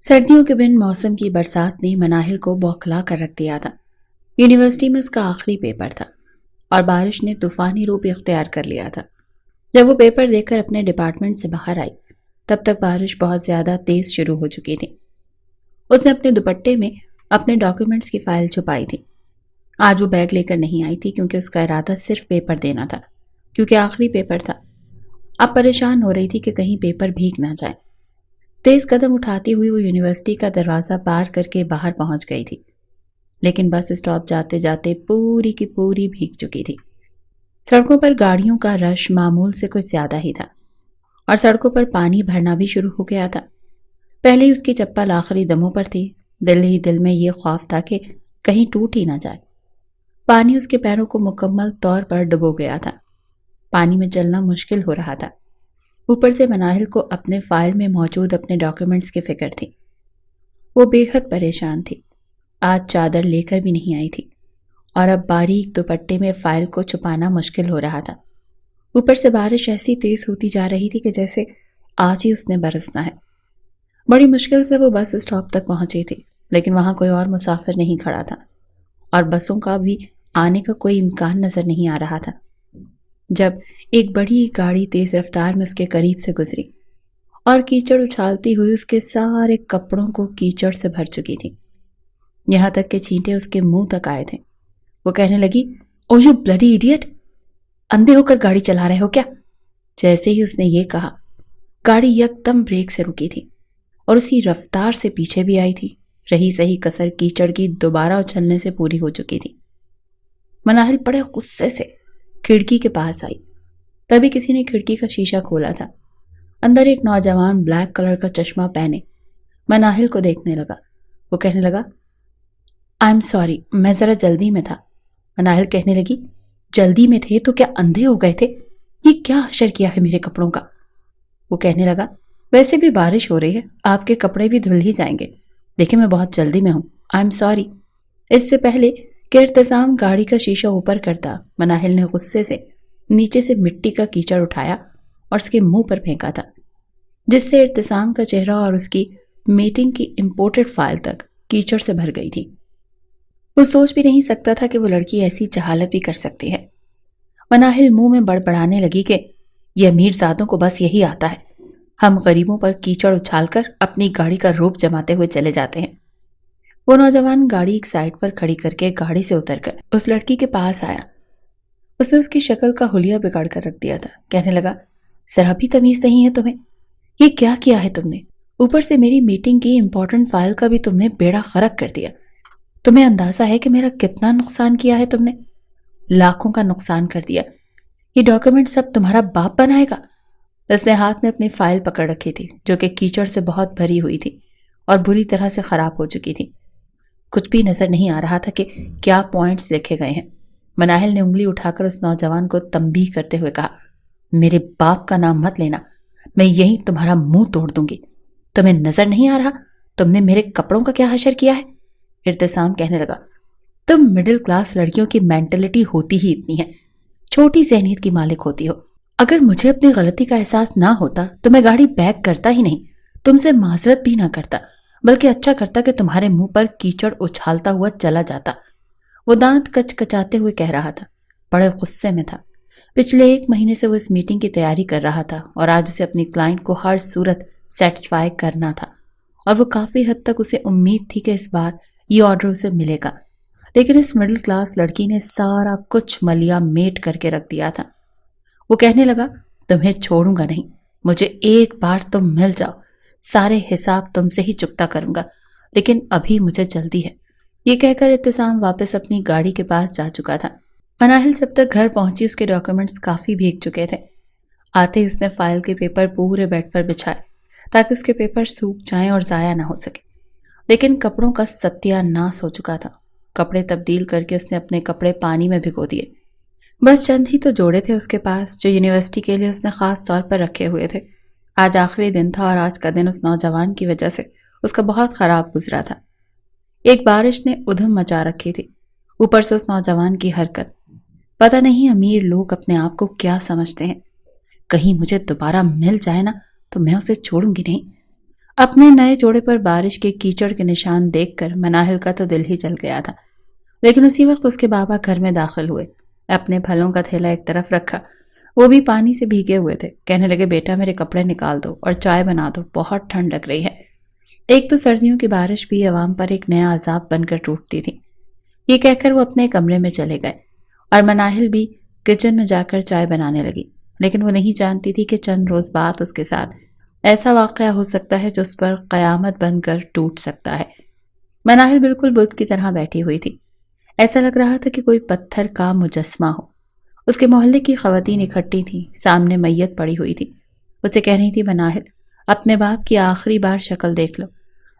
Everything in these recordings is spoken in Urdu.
سردیوں کے بن موسم کی برسات نے مناہل کو بوکھلا کر رکھ دیا تھا۔ یونیورسٹی میں اس کا آخری پیپر تھا اور بارش نے طوفانی روپ اختیار کر لیا تھا۔ جب وہ پیپر دے کر اپنے ڈپارٹمنٹ سے باہر آئی تب تک بارش بہت زیادہ تیز شروع ہو چکی تھی۔ اس نے اپنے دوپٹے میں اپنے ڈاکیومنٹس کی فائل چھپائی تھی۔ آج وہ بیگ لے کر نہیں آئی تھی کیونکہ اس کا ارادہ صرف پیپر دینا تھا، کیونکہ آخری پیپر تھا۔ اب پریشان ہو رہی تھی کہ کہیں پیپر بھیگ نہ جائے۔ تیز قدم اٹھاتی ہوئی وہ یونیورسٹی کا دروازہ پار کر کے باہر پہنچ گئی تھی، لیکن بس اسٹاپ جاتے جاتے پوری کی پوری بھیگ چکی تھی۔ سڑکوں پر گاڑیوں کا رش معمول سے کچھ زیادہ ہی تھا اور سڑکوں پر پانی بھرنا بھی شروع ہو گیا تھا۔ پہلے ہی اس کی چپل آخری دموں پر تھی۔ دل ہی دل میں یہ خوف تھا کہ کہیں ٹوٹ ہی نہ جائے۔ پانی اس کے پیروں کو مکمل طور پر ڈبو گیا تھا۔ پانی میں چلنا مشکل ہو رہا تھا۔ اوپر سے مناہل کو اپنے فائل میں موجود اپنے ڈاکیومنٹس کی فکر تھی۔ وہ بے حد پریشان تھی۔ آج چادر لے کر بھی نہیں آئی تھی اور اب باریک دوپٹے میں فائل کو چھپانا مشکل ہو رہا تھا۔ اوپر سے بارش ایسی تیز ہوتی جا رہی تھی کہ جیسے آج ہی اس نے برسنا ہے۔ بڑی مشکل سے وہ بس اسٹاپ تک پہنچی تھی، لیکن وہاں کوئی اور مسافر نہیں کھڑا تھا اور بسوں کا بھی آنے کا کوئی امکان نظر نہیں آ رہا تھا، جب ایک بڑی گاڑی تیز رفتار میں اس کے قریب سے گزری اور کیچڑ اچھالتی ہوئی اس کے سارے کپڑوں کو کیچڑ سے بھر چکی تھی، یہاں تک کہ چھینٹے اس کے منہ تک آئے تھے۔ وہ کہنے لگی، "او یو بلڈی ایڈیٹ! اندھے ہو کر گاڑی چلا رہے ہو کیا؟" جیسے ہی اس نے یہ کہا، گاڑی یکدم بریک سے رکی تھی اور اسی رفتار سے پیچھے بھی آئی تھی۔ رہی صحیح کسر کیچڑ کی دوبارہ اچھلنے سے پوری ہو چکی تھی۔ مناہل بڑے غصے سے کھڑکی کے پاس آئی۔ تبھی کسی نے کھڑکی کا شیشہ کھولا تھا۔ اندر ایک نوجوان بلیک کلر کا چشمہ پہنے مناہل کو دیکھنے لگا۔ وہ کہنے لگا، "آئی ایم سوری، میں ذرا جلدی میں تھا۔" مناہل کہنے لگی، "جلدی میں تھے تو کیا اندھے ہو گئے تھے؟ یہ کیا حشر کیا ہے میرے کپڑوں کا؟" وہ کہنے لگا، "ویسے بھی بارش ہو رہی ہے، آپ کے کپڑے بھی دھل ہی جائیں گے۔ دیکھیں میں بہت جلدی میں ہوں، آئی ایم سوری۔" اس سے پہلے کہ ارتسام گاڑی کا شیشہ اوپر کرتا، مناہل نے غصے سے نیچے سے مٹی کا کیچڑ اٹھایا اور اس کے منہ پر پھینکا تھا، جس سے ارتسام کا چہرہ اور اس کی میٹنگ کی امپورٹڈ فائل تک کیچڑ سے بھر گئی تھی۔ وہ سوچ بھی نہیں سکتا تھا کہ وہ لڑکی ایسی جہالت بھی کر سکتی ہے۔ مناہل منہ میں بڑبڑانے لگی کہ یہ امیر زادوں کو بس یہی آتا ہے، ہم غریبوں پر کیچڑ اچھال کر اپنی گاڑی کا روپ جماتے ہوئے چلے جاتے ہیں۔ وہ نوجوان گاڑی ایک سائڈ پر کھڑی کر کے گاڑی سے اتر کر اس لڑکی کے پاس آیا۔ اس نے اس کی شکل کا حلیہ بگاڑ کر رکھ دیا تھا۔ کہنے لگا، "ذرا بھی تمیز نہیں ہے تمہیں؟ یہ کیا کیا ہے تم نے؟ اوپر سے میری میٹنگ کی امپورٹنٹ فائل کا بھی تم نے بیڑا غرق کر دیا۔ تمہیں اندازہ ہے کہ میرا کتنا نقصان کیا ہے تم نے؟ لاکھوں کا نقصان کر دیا۔ یہ ڈاکیومنٹ سب تمہارا باپ بنائے گا؟" اس نے ہاتھ میں اپنی فائل پکڑ رکھی تھی جو کہ کیچڑ سے بہت بھری ہوئی تھی اور بری طرح سے خراب ہو چکی تھی۔ کچھ بھی نظر نہیں آ رہا تھا کہ کیا پوائنٹس لکھے گئے ہیں۔ مناہل نے انگلی اٹھا کر اس نوجوان کو تنبیہ کرتے ہوئے کہا، "میرے باپ کا نام مت لینا، میں یہیں تمہارا منہ توڑ دوں گی۔ تمہیں نظر نہیں آ رہا تم نے میرے کپڑوں کا کیا حشر کیا ہے؟" ارتسام کہنے لگا، "تم مڈل کلاس لڑکیوں کی مینٹلٹی ہوتی ہی اتنی ہے، چھوٹی ذہنیت کی مالک ہوتی ہو۔ اگر مجھے اپنی غلطی کا احساس نہ ہوتا تو میں گاڑی بیک کرتا ہی نہیں، تم سے معذرت بھی نہ کرتا، بلکہ اچھا کرتا کہ تمہارے منہ پر کیچڑ اچھالتا ہوا چلا جاتا۔ وہ دانت کچ کچاتے ہوئے کہہ رہا تھا، بڑے غصے میں تھا۔ پچھلے 1 مہینے سے وہ اس میٹنگ کی تیاری کر رہا تھا اور آج اسے اپنی کلائنٹ کو ہر صورت سیٹسفائی کرنا تھا، اور وہ کافی حد تک اسے امید تھی کہ اس بار یہ آرڈر اسے ملے گا، لیکن اس مڈل کلاس لڑکی نے سارا کچھ ملیا میٹ کر کے رکھ دیا تھا۔ وہ کہنے لگا، "تمہیں چھوڑوں گا نہیں، مجھے ایک بار تم مل جاؤ، سارے حساب تم سے ہی چکتا کروں گا، لیکن ابھی مجھے جلدی ہے۔" یہ کہہ کر ابتسام واپس اپنی گاڑی کے پاس جا چکا تھا۔ مناہل جب تک گھر پہنچی اس کے ڈاکیومنٹس کافی بھیگ چکے تھے۔ آتے اس نے فائل کے پیپر پورے بیڈ پر بچھائے تاکہ اس کے پیپر سوکھ جائیں اور ضائع نہ ہو سکے، لیکن کپڑوں کا ستیہ ناس ہو چکا تھا۔ کپڑے تبدیل کر کے اس نے اپنے کپڑے پانی میں بھگو دیے۔ بس چند ہی تو جوڑے تھے اس کے پاس جو یونیورسٹی کے لیے اس نے خاص طور پر رکھے ہوئے تھے۔ آج آخری دن تھا اور آج کا دن اس نوجوان کی وجہ سے اس کا بہت خراب گزرا تھا۔ ایک بارش نے ادھم مچا رکھی تھی، اوپر سے اس نوجوان کی حرکت۔ پتہ نہیں امیر لوگ اپنے آپ کو کیا سمجھتے ہیں۔ کہیں مجھے دوبارہ مل جائے نا تو میں اسے چھوڑوں گی نہیں۔ اپنے نئے جوڑے پر بارش کے کیچڑ کے نشان دیکھ کر مناہل کا تو دل ہی جل گیا تھا، لیکن اسی وقت اس کے بابا گھر میں داخل ہوئے۔ اپنے پھلوں کا تھیلا ایک طرف رکھا، وہ بھی پانی سے بھیگے ہوئے تھے۔ کہنے لگے، بیٹا میرے کپڑے نکال دو اور چائے بنا دو، بہت ٹھنڈ لگ رہی ہے۔ ایک تو سردیوں کی بارش بھی عوام پر ایک نیا عذاب بن کر ٹوٹتی تھی۔ یہ کہہ کر وہ اپنے کمرے میں چلے گئے اور مناہل بھی کچن میں جا کر چائے بنانے لگی، لیکن وہ نہیں جانتی تھی کہ چند روز بعد اس کے ساتھ ایسا واقعہ ہو سکتا ہے جو اس پر قیامت بن کر ٹوٹ سکتا ہے۔ مناہل بالکل بت کی طرح بیٹھی ہوئی تھی، ایسا لگ رہا تھا کہ کوئی پتھر کا مجسمہ ہو۔ اس کے محلے کی خواتین اکٹھی تھیں، سامنے میت پڑی ہوئی تھی۔ اسے کہہ رہی تھی، مناہل اپنے باپ کی آخری بار شکل دیکھ لو،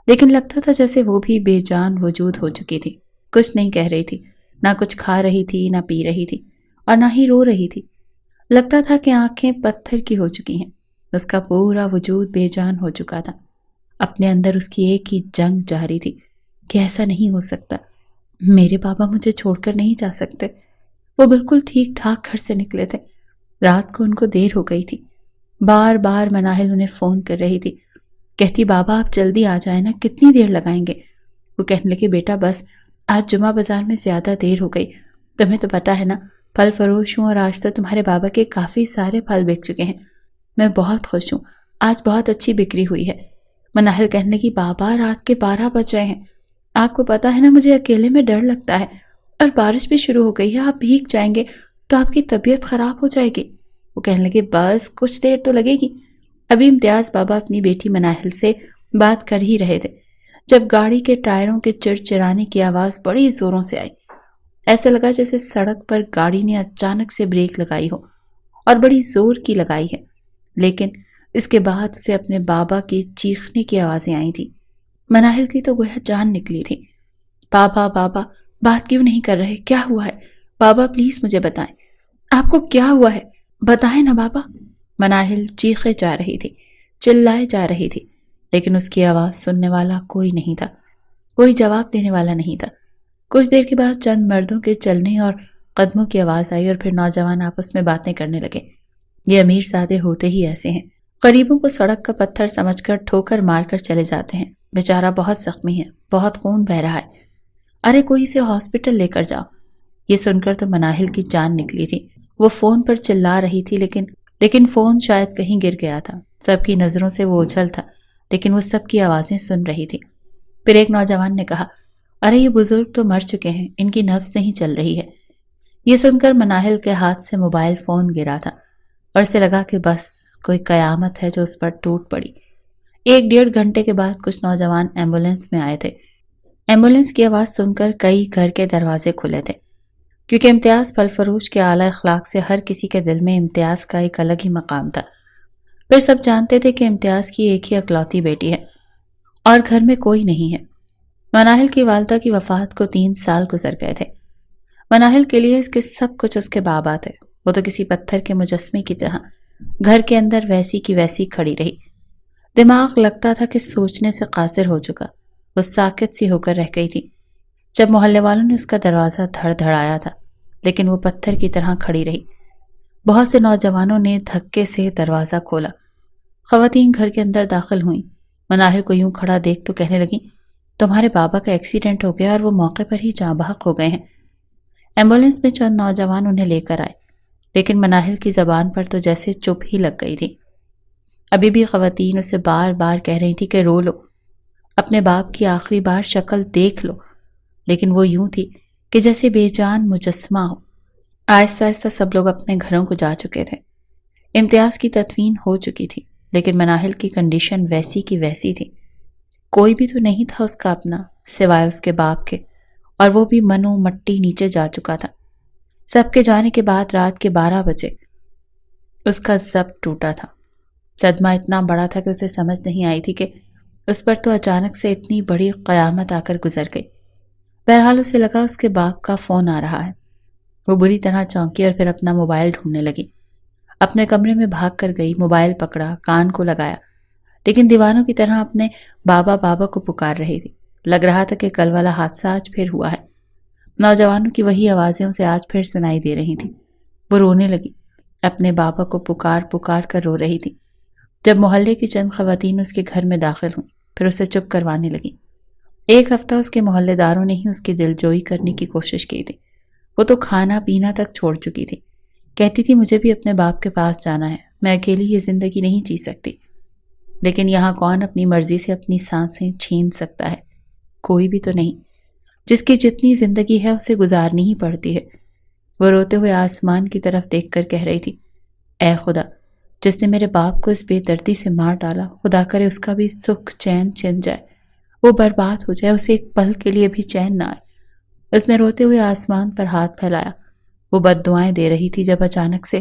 لیکن لگتا تھا جیسے وہ بھی بے جان وجود ہو چکی تھی۔ کچھ نہیں کہہ رہی تھی، نہ کچھ کھا رہی تھی، نہ پی رہی تھی، اور نہ ہی رو رہی تھی۔ لگتا تھا کہ آنکھیں پتھر کی ہو چکی ہیں، اس کا پورا وجود بے جان ہو چکا تھا۔ اپنے اندر اس کی ایک ہی جنگ جاری تھی کہ ایسا نہیں ہو سکتا، میرے بابا مجھے چھوڑ کر نہیں جا سکتے، وہ بالکل ٹھیک ٹھاک گھر سے نکلے تھے، رات کو ان کو دیر ہو گئی تھی۔ بار بار مناہل انہیں فون کر رہی تھی، کہتی، بابا آپ جلدی آ جائیں نا، کتنی دیر لگائیں گے؟ وہ کہنے لگے، بیٹا بس آج جمعہ بازار میں زیادہ دیر ہو گئی، تمہیں تو پتہ ہے نا پھل فروش ہوں اور آج تو تمہارے بابا کے کافی سارے پھل بک چکے ہیں، میں بہت خوش ہوں، آج بہت اچھی بکری ہوئی ہے۔ مناہل کہنے لگی، بابا رات کے 12 بج رہے ہیں، آپ کو پتہ ہے نا مجھے اکیلے میں ڈر لگتا ہے، اور بارش بھی شروع ہو گئی ہے، آپ بھیگ جائیں گے تو آپ کی طبیعت خراب ہو جائے گی۔ وہ کہنے لگے، بس کچھ دیر تو لگے گی۔ ابھی امتیاز بابا اپنی بیٹی مناہل سے بات کر ہی رہے تھے جب گاڑی کے ٹائروں کے چرچرانے کی آواز بڑی زوروں سے آئی۔ ایسا لگا جیسے سڑک پر گاڑی نے اچانک سے بریک لگائی ہو، اور بڑی زور کی لگائی ہے، لیکن اس کے بعد اسے اپنے بابا کی چیخنے کی آوازیں آئی تھی۔ مناہل کی تو گویا جان نکلی تھی۔ بابا بابا بات کیوں نہیں کر رہے؟ کیا ہوا ہے؟ بابا پلیز مجھے بتائیں، آپ کو کیا ہوا ہے؟ بتائیں نا بابا۔ مناہل چیخے جا رہی تھی، چلائے جا رہی تھی، لیکن اس کی آواز سننے والا کوئی نہیں تھا، کوئی جواب دینے والا نہیں تھا۔ کچھ دیر کے بعد چند مردوں کے چلنے اور قدموں کی آواز آئی، اور پھر نوجوان آپس میں باتیں کرنے لگے۔ یہ امیر زادے ہوتے ہی ایسے ہیں، غریبوں کو سڑک کا پتھر سمجھ کر ٹھوکر مار کر چلے جاتے ہیں۔ بیچارہ بہت زخمی ہے، بہت خون بہہ رہا ہے، ارے کوئی اسے ہاسپٹل لے کر جاؤ۔ یہ سن کر تو مناہل کی جان نکلی تھی، وہ فون پر چلا رہی تھی، لیکن فون شاید کہیں گر گیا تھا۔ سب کی نظروں سے وہ اوجھل تھا، لیکن وہ سب کی آوازیں سن رہی تھی۔ پھر ایک نوجوان نے کہا، ارے یہ بزرگ تو مر چکے ہیں، ان کی نبض نہیں چل رہی ہے۔ یہ سن کر مناہل کے ہاتھ سے موبائل فون گرا تھا، اور اسے لگا کہ بس کوئی قیامت ہے جو اس پر ٹوٹ پڑی۔ 1-1.5 گھنٹے کے بعد کچھ نوجوان ایمبولینس میں آئے تھے۔ ایمبولینس کی آواز سن کر کئی گھر کے دروازے کھلے تھے، کیونکہ امتیاز پھل فروش کے اعلیٰ اخلاق سے ہر کسی کے دل میں امتیاز کا ایک الگ ہی مقام تھا۔ پھر سب جانتے تھے کہ امتیاز کی ایک ہی اکلوتی بیٹی ہے اور گھر میں کوئی نہیں ہے۔ مناہل کی والدہ کی وفات کو 3 سال گزر گئے تھے۔ مناہل کے لیے اس کے سب کچھ اس کے بابا تھے۔ وہ تو کسی پتھر کے مجسمے کی طرح گھر کے اندر ویسی کی ویسی کھڑی رہی۔ دماغ لگتا تھا کہ سوچنے سے قاصر ہو چکا، وہ ساکت سی ہو کر رہ گئی تھی۔ جب محلے والوں نے اس کا دروازہ دھڑ دھڑایا تھا، لیکن وہ پتھر کی طرح کھڑی رہی۔ بہت سے نوجوانوں نے دھکے سے دروازہ کھولا، خواتین گھر کے اندر داخل ہوئیں۔ مناہل کو یوں کھڑا دیکھ تو کہنے لگیں، تمہارے بابا کا ایکسیڈنٹ ہو گیا اور وہ موقع پر ہی جاں بحق ہو گئے ہیں۔ ایمبولینس میں چند نوجوان انہیں لے کر آئے، لیکن مناہل کی زبان پر تو جیسے چپ ہی لگ گئی تھی۔ ابھی بھی خواتین اسے بار بار کہہ رہی تھی کہ رو لو، اپنے باپ کی آخری بار شکل دیکھ لو، لیکن وہ یوں تھی کہ جیسے بے جان مجسمہ ہو۔ آہستہ آہستہ سب لوگ اپنے گھروں کو جا چکے تھے۔ امتیاز کی تدفین ہو چکی تھی، لیکن مناہل کی کنڈیشن ویسی کی ویسی تھی۔ کوئی بھی تو نہیں تھا اس کا اپنا سوائے اس کے باپ کے، اور وہ بھی منو مٹی نیچے جا چکا تھا۔ سب کے جانے کے بعد رات کے 12 بجے اس کا ضبط ٹوٹا تھا۔ صدمہ اتنا بڑا تھا کہ اسے سمجھ نہیں آئی تھی کہ اس پر تو اچانک سے اتنی بڑی قیامت آ کر گزر گئی۔ بہرحال اسے لگا اس کے باپ کا فون آ رہا ہے۔ وہ بری طرح چونکی اور پھر اپنا موبائل ڈھونڈنے لگی۔ اپنے کمرے میں بھاگ کر گئی، موبائل پکڑا، کان کو لگایا، لیکن دیوانوں کی طرح اپنے بابا بابا کو پکار رہی تھی۔ لگ رہا تھا کہ کل والا حادثہ آج پھر ہوا ہے۔ نوجوانوں کی وہی آوازیں اسے آج پھر سنائی دے رہی تھیں۔ وہ رونے لگی، اپنے بابا کو پکار پکار کر رو رہی تھی۔ جب محلے کی چند خواتین اس کے گھر میں داخل ہوئیں، پھر اسے چپ کروانے لگیں۔ ایک ہفتہ اس کے محلے داروں نے ہی اس کی دل جوئی کرنے کی کوشش کی تھی۔ وہ تو کھانا پینا تک چھوڑ چکی تھی۔ کہتی تھی مجھے بھی اپنے باپ کے پاس جانا ہے، میں اکیلی یہ زندگی نہیں جی سکتی۔ لیکن یہاں کون اپنی مرضی سے اپنی سانسیں چھین سکتا ہے؟ کوئی بھی تو نہیں۔ جس کی جتنی زندگی ہے اسے گزارنی ہی پڑتی ہے۔ وہ روتے ہوئے آسمان کی طرف دیکھ کر کہہ رہی تھی، اے خدا، جس نے میرے باپ کو اس بے دردی سے مار ڈالا، خدا کرے اس کا بھی سکھ چین چھن جائے، وہ برباد ہو جائے، اسے ایک پل کے لیے بھی چین نہ آئے۔ اس نے روتے ہوئے آسمان پر ہاتھ پھیلایا۔ وہ بد دعائیں دے رہی تھی جب اچانک سے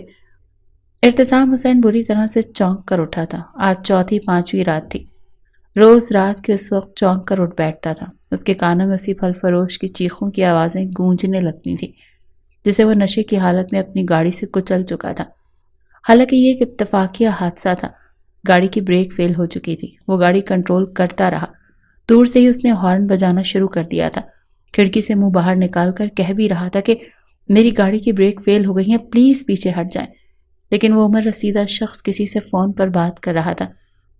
ارتسام حسین بری طرح سے چونک کر اٹھا تھا۔ آج چوتھی پانچویں رات تھی۔ روز رات کے اس وقت چونک کر اٹھ بیٹھتا تھا۔ اس کے کانوں میں اسی پھل فروش کی چیخوں کی آوازیں گونجنے لگتی تھیں جسے وہ نشے کی حالت میں اپنی گاڑی سے کچل چکا تھا۔ حالانکہ یہ ایک اتفاقیہ حادثہ تھا۔ گاڑی کی بریک فیل ہو چکی تھی۔ وہ گاڑی کنٹرول کرتا رہا۔ دور سے ہی اس نے ہارن بجانا شروع کر دیا تھا۔ کھڑکی سے منہ باہر نکال کر کہہ بھی رہا تھا کہ میری گاڑی کی بریک فیل ہو گئی ہیں، پلیز پیچھے ہٹ جائیں۔ لیکن وہ عمر رسیدہ شخص کسی سے فون پر بات کر رہا تھا۔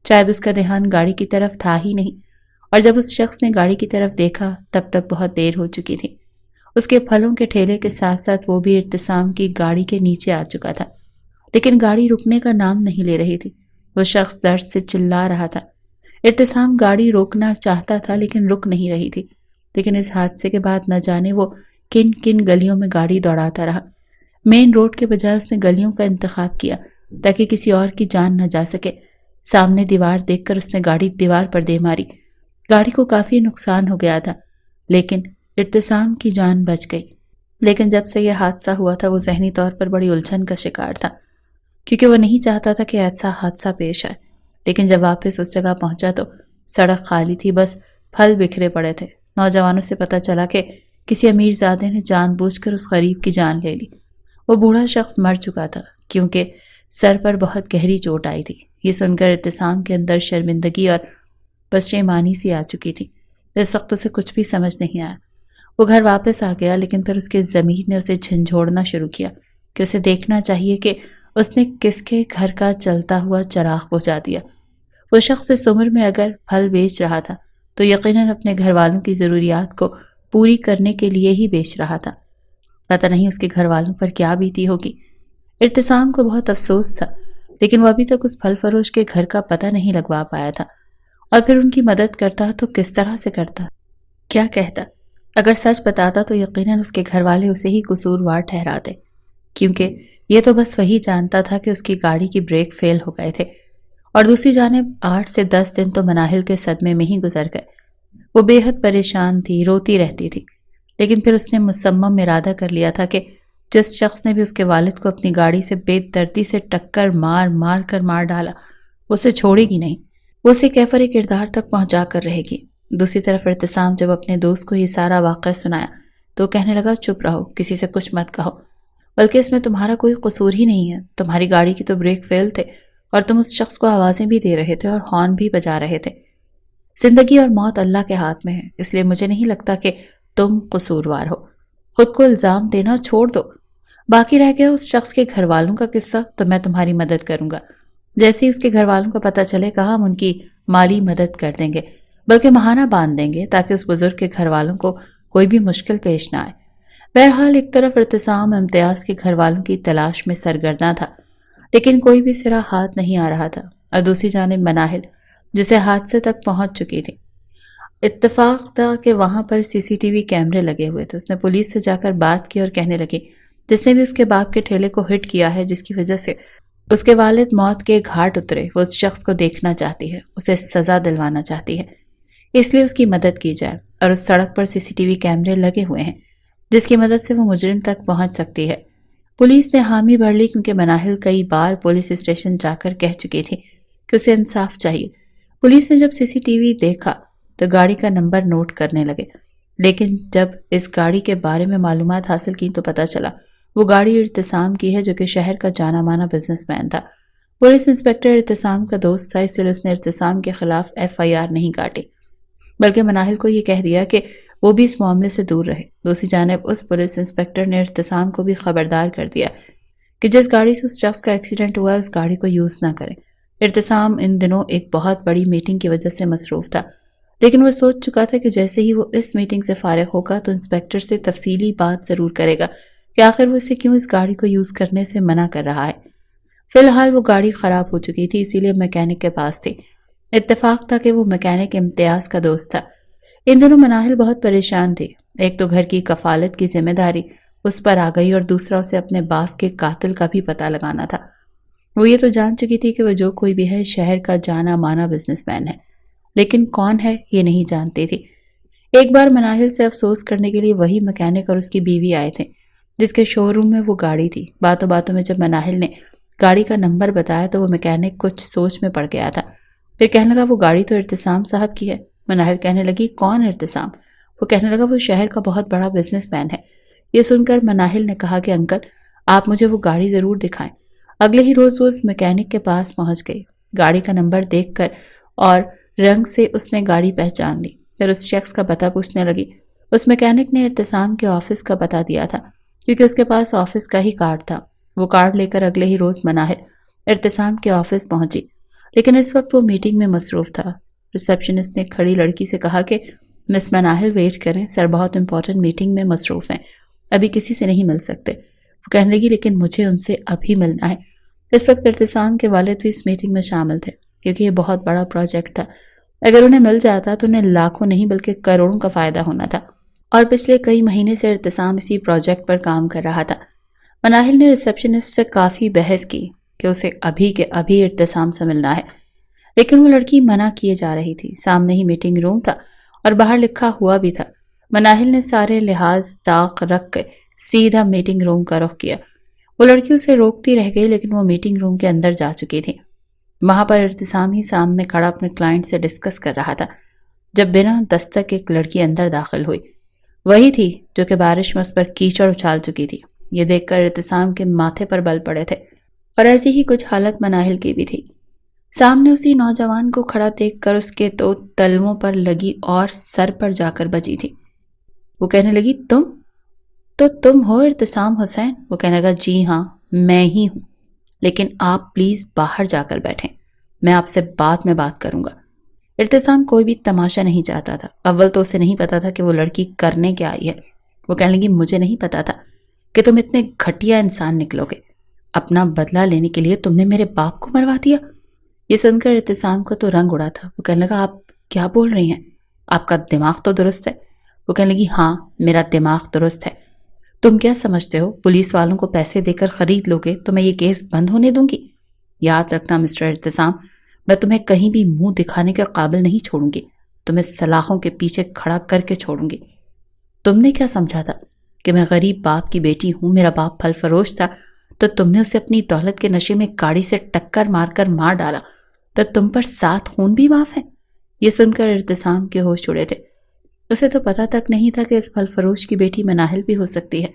شاید اس کا دھیان گاڑی کی طرف تھا ہی نہیں، اور جب اس شخص نے گاڑی کی طرف دیکھا تب تک بہت دیر ہو چکی تھی۔ اس کے پھلوں کے ٹھیلے کے ساتھ ساتھ وہ بھی ارتسام کی گاڑی کے نیچے آ چکا تھا، لیکن گاڑی رکنے کا نام نہیں لے رہی تھی۔ وہ شخص درد سے چلا رہا تھا۔ ارتسام گاڑی روکنا چاہتا تھا لیکن رک نہیں رہی تھی۔ لیکن اس حادثے کے بعد نہ جانے وہ کن کن گلیوں میں گاڑی دوڑاتا رہا۔ مین روڈ کے بجائے اس نے گلیوں کا انتخاب کیا تاکہ کسی اور کی جان نہ جا سکے۔ سامنے دیوار دیکھ کر اس نے گاڑی دیوار پر دے ماری۔ گاڑی کو کافی نقصان ہو گیا تھا، لیکن ارتسام کی جان بچ گئی۔ لیکن جب سے یہ حادثہ ہوا تھا وہ ذہنی طور پر بڑی الجھن کا شکار تھا، کیونکہ وہ نہیں چاہتا تھا کہ ایسا حادثہ پیش آئے۔ لیکن جب واپس اس جگہ پہنچا تو سڑک خالی تھی، بس پھل بکھرے پڑے تھے۔ نوجوانوں سے پتہ چلا کہ کسی امیر زادے نے جان بوجھ کر اس غریب کی جان لے لی۔ وہ بوڑھا شخص مر چکا تھا کیونکہ سر پر بہت گہری چوٹ آئی تھی۔ یہ سن کر ارتسام کے اندر شرمندگی اور پشیمانی سی آ چکی تھی۔ اس وقت اسے کچھ بھی سمجھ نہیں آیا۔ وہ گھر واپس آ گیا، لیکن پھر اس کے ضمیر نے اسے جھنجھوڑنا شروع کیا کہ اسے دیکھنا چاہیے کہ اس نے کس کے گھر کا چلتا ہوا چراغ بجھا دیا۔ وہ شخص اس عمر میں اگر پھل بیچ رہا تھا تو یقیناً اپنے گھر والوں کی ضروریات کو پوری کرنے کے لیے ہی بیچ رہا تھا۔ پتہ نہیں اس کے گھر والوں پر کیا بیتی ہوگی۔ ارتسام کو بہت افسوس تھا، لیکن وہ ابھی تک اس پھل فروش کے گھر کا پتہ نہیں لگوا پایا تھا، اور پھر ان کی مدد کرتا تو کس طرح سے کرتا، کیا کہتا۔ اگر سچ بتاتا تو یقیناً اس کے گھر والے اسے ہی قصوروار ٹھہراتے، کیونکہ یہ تو بس وہی جانتا تھا کہ اس کی گاڑی کی بریک فیل ہو گئے تھے، اور دوسری جانب 8 سے 10 دن تو مناہل کے صدمے میں ہی گزر گئے۔ وہ بے حد پریشان تھی، روتی رہتی تھی، لیکن پھر اس نے مصمم ارادہ کر لیا تھا کہ جس شخص نے بھی اس کے والد کو اپنی گاڑی سے بے دردی سے ٹکر مار کر مار ڈالا، اسے چھوڑے گی نہیں، وہ اسے کیفر کردار تک پہنچا کر رہے گی۔ دوسری طرف ارتسام جب اپنے دوست کو یہ سارا واقعہ سنایا تو کہنے لگا، چپ رہو، کسی سے کچھ مت کہو، بلکہ اس میں تمہارا کوئی قصور ہی نہیں ہے۔ تمہاری گاڑی کی تو بریک فیل تھے اور تم اس شخص کو آوازیں بھی دے رہے تھے اور ہارن بھی بجا رہے تھے۔ زندگی اور موت اللہ کے ہاتھ میں ہے، اس لیے مجھے نہیں لگتا کہ تم قصوروار ہو۔ خود کو الزام دینا چھوڑ دو۔ باقی رہ گیا اس شخص کے گھر والوں کا قصہ، تو میں تمہاری مدد کروں گا۔ جیسے ہی اس کے گھر والوں کو پتہ چلے گا ہم ان کی مالی مدد کر دیں گے، بلکہ ماہانہ باندھ دیں گے تاکہ اس بزرگ کے گھر والوں کو کوئی بھی مشکل پیش نہ آئے۔ بہرحال ایک طرف ارتسام امتیاز کے گھر والوں کی تلاش میں سرگرداں تھا، لیکن کوئی بھی سرا ہاتھ نہیں آ رہا تھا، اور دوسری جانب مناہل جسے حادثے تک پہنچ چکی تھی۔ اتفاق تھا کہ وہاں پر CCTV کیمرے لگے ہوئے تھے۔ اس نے پولیس سے جا کر بات کی اور کہنے لگی، جس نے بھی اس کے باپ کے ٹھیلے کو ہٹ کیا ہے، جس کی وجہ سے اس کے والد موت کے گھاٹ اترے، وہ اس شخص کو دیکھنا چاہتی ہے، اسے سزا دلوانا چاہتی ہے، اس لیے اس کی مدد کی جائے، اور اس سڑک پر CCTV کیمرے لگے ہوئے ہیں جس کی مدد سے وہ مجرم تک پہنچ سکتی ہے۔ پولیس نے حامی بھر لی کیونکہ مناہل کئی بار پولیس اسٹیشن جا کر کہہ چکی تھی کہ اسے انصاف چاہیے۔ پولیس نے جب CCTV دیکھا تو گاڑی کا نمبر نوٹ کرنے لگے، لیکن جب اس گاڑی کے بارے میں معلومات حاصل کی تو پتہ چلا وہ گاڑی ارتسام کی ہے، جو کہ شہر کا جانا مانا بزنس مین تھا۔ پولیس انسپکٹر ارتسام کا دوست تھا، اس لیے اس نے ارتسام کے خلاف FIR نہیں کاٹی، بلکہ مناہل کو یہ کہہ دیا کہ وہ بھی اس معاملے سے دور رہے۔ دوسری جانب اس پولیس انسپکٹر نے ارتسام کو بھی خبردار کر دیا کہ جس گاڑی سے اس شخص کا ایکسیڈنٹ ہوا اس گاڑی کو یوز نہ کرے، ارتسام ان دنوں ایک بہت بڑی میٹنگ کی وجہ سے مصروف تھا، لیکن وہ سوچ چکا تھا کہ جیسے ہی وہ اس میٹنگ سے فارغ ہوگا تو انسپیکٹر سے تفصیلی بات ضرور کرے گا کہ آخر وہ اسے کیوں اس گاڑی کو یوز کرنے سے منع کر رہا ہے۔ فی الحال وہ گاڑی خراب ہو چکی تھی، اسی لیے میکینک کے پاس تھی۔ اتفاق تھا کہ وہ میکینک امتیاز کا دوست تھا۔ ان دنوں مناہل بہت پریشان تھی۔ ایک تو گھر کی کفالت کی ذمہ داری اس پر آ گئی اور دوسرا اسے اپنے باپ کے قاتل کا بھی پتہ لگانا تھا۔ وہ یہ تو جان چکی تھی کہ وہ جو کوئی بھی ہے شہر کا جانا مانا بزنس مین ہے، لیکن کون ہے یہ نہیں جانتی تھی۔ ایک بار مناہل سے افسوس کرنے کے لیے وہی میکینک اور اس کی بیوی آئے تھے جس کے شو روم میں وہ گاڑی تھی۔ باتوں باتوں میں جب مناہل نے گاڑی کا نمبر بتایا تو وہ میکینک کچھ سوچ میں پڑ گیا تھا، پھر کہنے لگا وہ گاڑی تو ارتسام صاحب کی ہے۔ مناہل کہنے لگی کون ارتسام؟ وہ کہنے لگا وہ شہر کا بہت بڑا بزنس مین ہے۔ یہ سن کر مناہل نے کہا کہ انکل آپ مجھے وہ گاڑی ضرور دکھائیں۔ اگلے ہی روز وہ اس میکینک کے پاس پہنچ گئی۔ گاڑی کا نمبر دیکھ کر اور رنگ سے اس نے گاڑی پہچان لی، پھر اس شخص کا پتہ پوچھنے لگی۔ اس میکینک نے ارتسام کے آفس کا پتہ دیا تھا کیونکہ اس کے پاس آفس کا ہی کارڈ تھا۔ وہ کارڈ لے کر اگلے ہی روز مناہل ارتسام کے آفس پہنچی، لیکن اس وقت وہ میٹنگ میں مصروف تھا۔ ریسیپشنسٹ نے کھڑی لڑکی سے کہا کہ مس مناہل ویٹ کریں، سر بہت امپورٹنٹ میٹنگ میں مصروف ہیں، ابھی کسی سے نہیں مل سکتے۔ وہ کہنے لگی لیکن مجھے ان سے ابھی ملنا ہے۔ اس وقت ارتسام کے والد بھی اس میٹنگ میں شامل تھے کیونکہ یہ بہت بڑا پروجیکٹ تھا۔ اگر انہیں مل جاتا تو انہیں لاکھوں نہیں بلکہ کروڑوں کا فائدہ ہونا تھا، اور پچھلے کئی مہینے سے ارتسام اسی پروجیکٹ پر کام کر رہا تھا۔ مناہل نے ریسیپشنسٹ سے کافی بحث کی کہ اسے ابھی کے ابھی ارتسام سے ملنا ہے، لیکن وہ لڑکی منع کیے جا رہی تھی۔ سامنے ہی میٹنگ روم تھا اور باہر لکھا ہوا بھی تھا۔ مناہل نے سارے لحاظ طاق رکھ کے سیدھا میٹنگ روم کا رخ کیا۔ وہ لڑکی اسے روکتی رہ گئی لیکن وہ میٹنگ روم کے اندر جا چکی تھی۔ وہاں پر ارتسام ہی سامنے کھڑا اپنے کلائنٹ سے ڈسکس کر رہا تھا جب بنا دستک ایک لڑکی اندر داخل ہوئی۔ وہی تھی جو کہ بارش میں اس پر کیچڑ اچھال چکی تھی۔ یہ دیکھ کر ارتسام کے ماتھے پر بل پڑے تھے، اور ایسی ہی کچھ حالت مناہل کی بھی تھی۔ سامنے اسی نوجوان کو کھڑا دیکھ کر اس کے تو تلووں پر لگی اور سر پر جا کر بجی تھی۔ وہ کہنے لگی تم ہو ارتسام حسین؟ وہ کہنے لگا جی ہاں میں ہی ہوں، لیکن آپ پلیز باہر جا کر بیٹھیں، میں آپ سے بعد میں بات کروں گا۔ ارتسام کوئی بھی تماشا نہیں چاہتا تھا۔ اول تو اسے نہیں پتا تھا کہ وہ لڑکی کرنے کیا آئی ہے۔ وہ کہنے لگی مجھے نہیں پتا تھا کہ تم اتنے گھٹیا انسان نکلو گے۔ اپنا بدلہ لینے کے لیے تم نے میرے باپ کو مروا دیا۔ یہ سن کر ارتسام کو تو رنگ اڑا تھا۔ وہ کہنے لگا آپ کیا بول رہی ہیں؟ آپ کا دماغ تو درست ہے؟ وہ کہنے لگی ہاں میرا دماغ درست ہے۔ تم کیا سمجھتے ہو پولیس والوں کو پیسے دے کر خرید لو گے تو میں یہ کیس بند ہونے دوں گی؟ یاد رکھنا مسٹر ارتسام، میں تمہیں کہیں بھی منہ دکھانے کے قابل نہیں چھوڑوں گی، تمہیں سلاخوں کے پیچھے کھڑا کر کے چھوڑوں گی۔ تم نے کیا سمجھا تھا کہ میں غریب باپ کی بیٹی ہوں؟ میرا باپ پھل فروش تھا تو تم نے اسے اپنی دولت کے نشے میں گاڑی سے ٹکر مار کر مار ڈالا، تو تم پر 7 خون بھی معاف ہیں۔ یہ سن کر ارتسام کے ہوش اڑے تھے۔ اسے تو پتا تک نہیں تھا کہ اس پھل فروش کی بیٹی مناہل بھی ہو سکتی ہے۔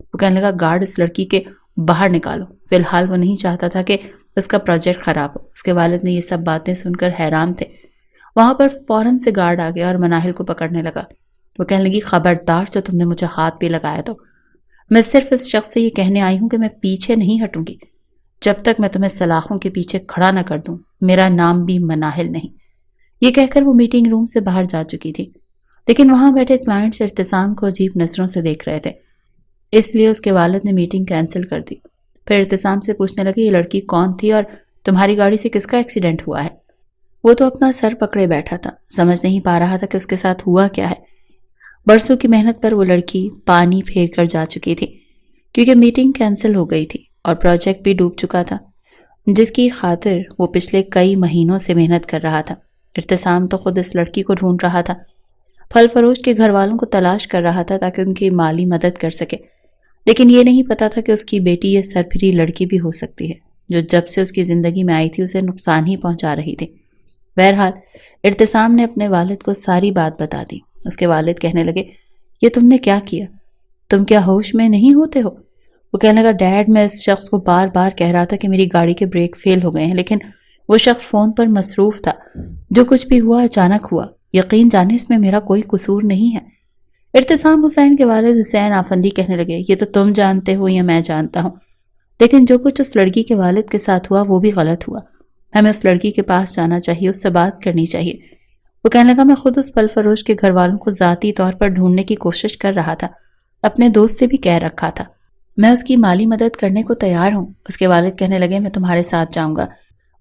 وہ کہنے لگا گارڈ اس لڑکی کے باہر نکالو۔ فی الحال وہ نہیں چاہتا تھا کہ اس کا پروجیکٹ خراب ہو۔ اس کے والد نے یہ سب باتیں سن کر حیران تھے۔ وہاں پر فوراً سے گارڈ آ گیا اور مناہل کو پکڑنے لگا۔ وہ کہنے لگی خبردار جو تم نے مجھے ہاتھ بھی لگایا تو میں صرف اس شخص سے یہ کہنے آئی ہوں کہ میں پیچھے نہیں ہٹوں گی جب تک میں تمہیں سلاخوں کے پیچھے کھڑا نہ کر دوں۔ میرا نام بھی مناہل نہیں۔ یہ کہہ کر وہ میٹنگ روم سے باہر جا چکی تھی، لیکن وہاں بیٹھے کلائنٹس ارتسام کو عجیب نظروں سے دیکھ رہے تھے، اس لیے اس کے والد نے میٹنگ کینسل کر دی۔ پھر ارتسام سے پوچھنے لگے یہ لڑکی کون تھی اور تمہاری گاڑی سے کس کا ایکسیڈنٹ ہوا ہے؟ وہ تو اپنا سر پکڑے بیٹھا تھا، سمجھ نہیں پا رہا تھا کہ اس کے ساتھ ہوا کیا ہے۔ برسوں کی محنت پر وہ لڑکی پانی پھیر کر جا چکی تھی کیونکہ میٹنگ کینسل ہو گئی تھی اور پروجیکٹ بھی ڈوب چکا تھا جس کی خاطر وہ پچھلے کئی مہینوں سے محنت کر رہا تھا۔ ارتسام تو خود اس لڑکی کو ڈھونڈ رہا تھا، پھل فروش کے گھر والوں کو تلاش کر رہا تھا تاکہ ان کی مالی مدد کر سکے، لیکن یہ نہیں پتا تھا کہ اس کی بیٹی یہ سرپھری لڑکی بھی ہو سکتی ہے جو جب سے اس کی زندگی میں آئی تھی اسے نقصان ہی پہنچا رہی تھی۔ بہرحال ارتسام نے اپنے والد کو ساری بات بتا دی۔ اس کے والد کہنے لگے یہ تم نے کیا کیا؟ تم کیا ہوش میں نہیں ہوتے ہو؟ وہ کہنے لگا ڈیڈ میں اس شخص کو بار بار کہہ رہا تھا کہ میری گاڑی کے بریک فیل ہو گئے ہیں، لیکن وہ شخص فون پر مصروف تھا۔ جو کچھ بھی ہوا اچانک ہوا، یقین جانے اس میں میرا کوئی قصور نہیں ہے۔ ارتسام حسین کے والد حسین آفندی کہنے لگے یہ تو تم جانتے ہو یا میں جانتا ہوں، لیکن جو کچھ اس لڑکی کے والد کے ساتھ ہوا وہ بھی غلط ہوا۔ ہمیں اس لڑکی کے پاس جانا چاہیے، اس سے بات کرنی چاہیے۔ وہ کہنے لگا، میں خود اس پھل فروش کے گھر والوں کو ذاتی طور پر ڈھونڈنے کی کوشش کر رہا تھا، اپنے دوست سے بھی کہہ رکھا تھا، میں اس کی مالی مدد کرنے کو تیار ہوں۔ اس کے والد کہنے لگے، میں تمہارے ساتھ جاؤں گا۔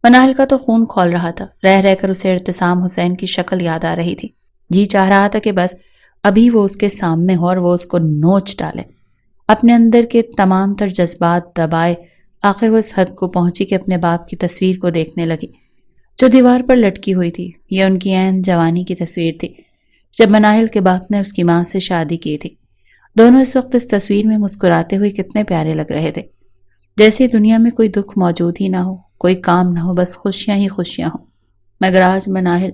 مناہل کا تو خون کھول رہا تھا، رہ رہ کر اسے ارتسام حسین کی شکل یاد آ رہی تھی۔ جی چاہ رہا تھا کہ بس ابھی وہ اس کے سامنے ہو اور وہ اس کو نوچ ڈالے۔ اپنے اندر کے تمام تر جذبات دبائے آخر وہ اس حد کو پہنچی کہ اپنے باپ کی تصویر کو دیکھنے لگی جو دیوار پر لٹکی ہوئی تھی۔ یہ ان کی عین جوانی کی تصویر تھی جب مناہل کے باپ نے اس کی ماں سے شادی کی تھی۔ دونوں اس وقت اس تصویر میں مسکراتے ہوئے کتنے پیارے لگ رہے تھے، جیسے دنیا میں کوئی دکھ موجود ہی نہ ہو، کوئی کام نہ ہو، بس خوشیاں ہی خوشیاں ہوں۔ مگر آج مناہل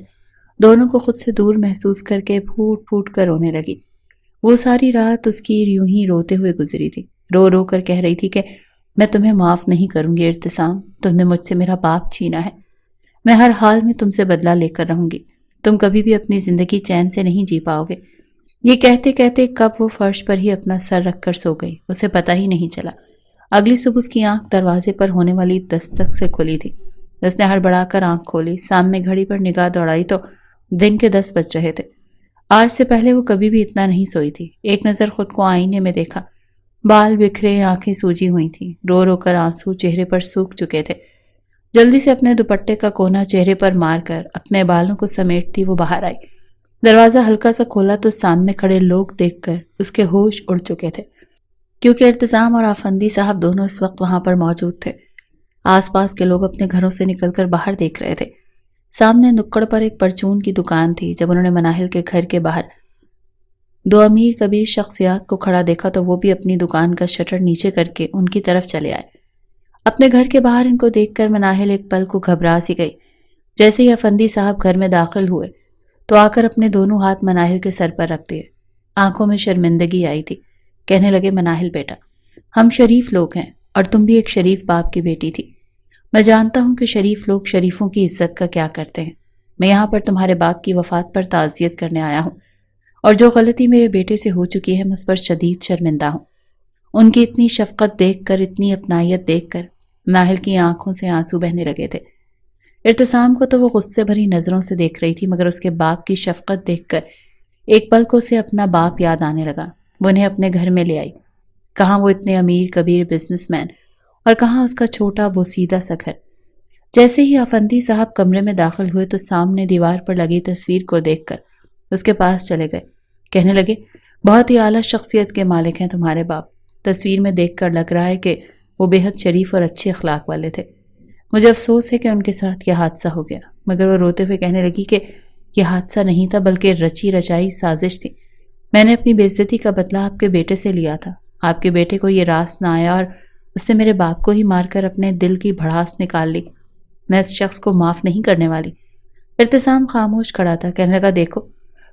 دونوں کو خود سے دور محسوس کر کے پھوٹ پھوٹ کر رونے لگی۔ وہ ساری رات اس کی یوں ہی روتے ہوئے گزری تھی، رو رو کر کہہ رہی تھی کہ میں تمہیں معاف نہیں کروں گی ارتسام، تم نے مجھ سے میرا باپ چھینا ہے، میں ہر حال میں تم سے بدلہ لے کر رہوں گی، تم کبھی بھی اپنی زندگی چین سے نہیں جی پاؤ گے۔ یہ کہتے کہتے کب وہ فرش پر ہی اپنا سر رکھ کر سو گئی، اسے پتہ ہی نہیں چلا۔ اگلی صبح اس کی آنکھ دروازے پر ہونے والی دستک سے کھلی تھی۔ اس نے ہڑبڑا کر آنکھ کھولی، سامنے گھڑی پر نگاہ دوڑائی تو دن کے 10 بج رہے تھے۔ آج سے پہلے وہ کبھی بھی اتنا نہیں سوئی تھی۔ ایک نظر خود کو آئینے میں دیکھا، بال بکھرے، آنکھیں سوجی ہوئی تھیں، رو رو کر آنسو چہرے پر سوکھ چکے تھے۔ جلدی سے اپنے دوپٹے کا کونا چہرے پر مار کر اپنے بالوں کو سمیٹتی وہ باہر آئی۔ دروازہ ہلکا سا کھولا تو سامنے کھڑے لوگ دیکھ کر اس کے ہوش اڑ چکے تھے، کیونکہ ارتسام اور آفندی صاحب دونوں اس وقت وہاں پر موجود تھے۔ آس پاس کے لوگ اپنے گھروں سے نکل کر باہر دیکھ رہے تھے۔ سامنے نکڑ پر ایک پرچون کی دکان تھی۔ جب انہوں نے مناہل کے گھر کے باہر 2 امیر کبیر شخصیات کو کھڑا دیکھا تو وہ بھی اپنی دکان کا شٹر نیچے کر کے ان کی طرف چلے آئے۔ اپنے گھر کے باہر ان کو دیکھ کر مناہل ایک پل کو گھبرا سی گئی۔ جیسے ہی افندی صاحب گھر میں داخل ہوئے تو آ کر اپنے دونوں ہاتھ مناہل کے سر پر رکھ دیے۔ آنکھوں میں شرمندگی آئی تھی۔ کہنے لگے، مناہل بیٹا، ہم شریف لوگ ہیں اور تم بھی ایک شریف باپ کی بیٹی تھی۔ میں جانتا ہوں کہ شریف لوگ شریفوں کی عزت کا کیا کرتے ہیں۔ میں یہاں پر تمہارے باپ کی وفات پر تعزیت کرنے آیا ہوں، اور جو غلطی میرے بیٹے سے ہو چکی ہے میں اس پر شدید شرمندہ ہوں۔ ان کی اتنی شفقت دیکھ کر، اتنی اپنائیت دیکھ کر مناہل کی آنکھوں سے آنسو بہنے لگے تھے۔ ارتسام کو تو وہ غصے بھری نظروں سے دیکھ رہی تھی، مگر اس کے باپ کی شفقت دیکھ کر ایک پل کو اسے اپنا باپ یاد آنے لگا۔ وہ انہیں اپنے گھر میں لے آئی۔ کہاں وہ اتنے امیر کبیر بزنس مین اور کہاں اس کا چھوٹا بوسیدہ سا گھر۔ جیسے ہی آفندی صاحب کمرے میں داخل ہوئے تو سامنے دیوار پر لگی تصویر کو دیکھ کر اس کے پاس چلے گئے۔ کہنے لگے، بہت ہی اعلیٰ شخصیت کے مالک ہیں تمہارے باپ۔ تصویر میں دیکھ کر لگ رہا ہے کہ وہ بے حد شریف اور اچھے اخلاق والے تھے۔ مجھے افسوس ہے کہ ان کے ساتھ یہ حادثہ ہو گیا۔ مگر وہ روتے ہوئے کہنے لگی کہ یہ حادثہ نہیں تھا، بلکہ رچی رچائی سازش تھی۔ میں نے اپنی بے عزتی کا بدلہ آپ کے بیٹے سے لیا تھا۔ آپ کے بیٹے کو یہ راس نہ آیا اور اس نے میرے باپ کو ہی مار کر اپنے دل کی بھڑاس نکال لی۔ میں اس شخص کو معاف نہیں کرنے والی۔ ارتسام خاموش کھڑا تھا۔ کہنے لگا، دیکھو،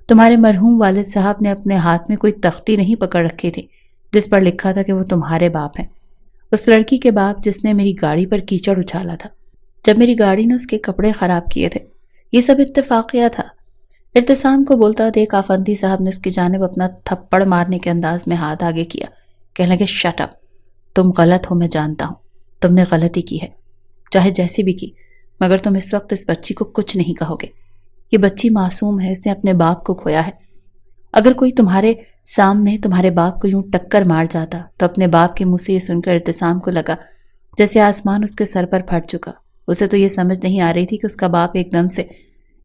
تمہارے مرحوم والد صاحب نے اپنے ہاتھ میں کوئی تختی نہیں پکڑ رکھی تھی جس پر لکھا تھا کہ وہ تمہارے باپ ہیں۔ اس لڑکی کے باپ جس نے میری گاڑی پر کیچڑ اچھالا تھا جب میری گاڑی نے اس کے کپڑے خراب کیے تھے۔ یہ سب اتفاقیہ تھا۔ ارتسام کو بولتا دیکھ آفندی صاحب نے اس کی جانب اپنا تھپڑ مارنے کے انداز میں ہاتھ آگے کیا۔ کہنے لگے، شٹ اپ، تم غلط ہو، میں جانتا ہوں تم نے غلطی کی ہے، چاہے جیسی بھی کی، مگر تم اس وقت اس بچی کو کچھ نہیں کہو گے۔ یہ بچی معصوم ہے، اس نے اپنے باپ کو کھویا ہے۔ اگر کوئی تمہارے سامنے تمہارے باپ کو یوں ٹکر مار جاتا تو اپنے باپ کے منہ سے یہ سن کر ارتسام کو لگا جیسے آسمان اس کے سر پر پھٹ چکا۔ اسے تو یہ سمجھ نہیں آ رہی تھی کہ اس کا باپ ایک دم سے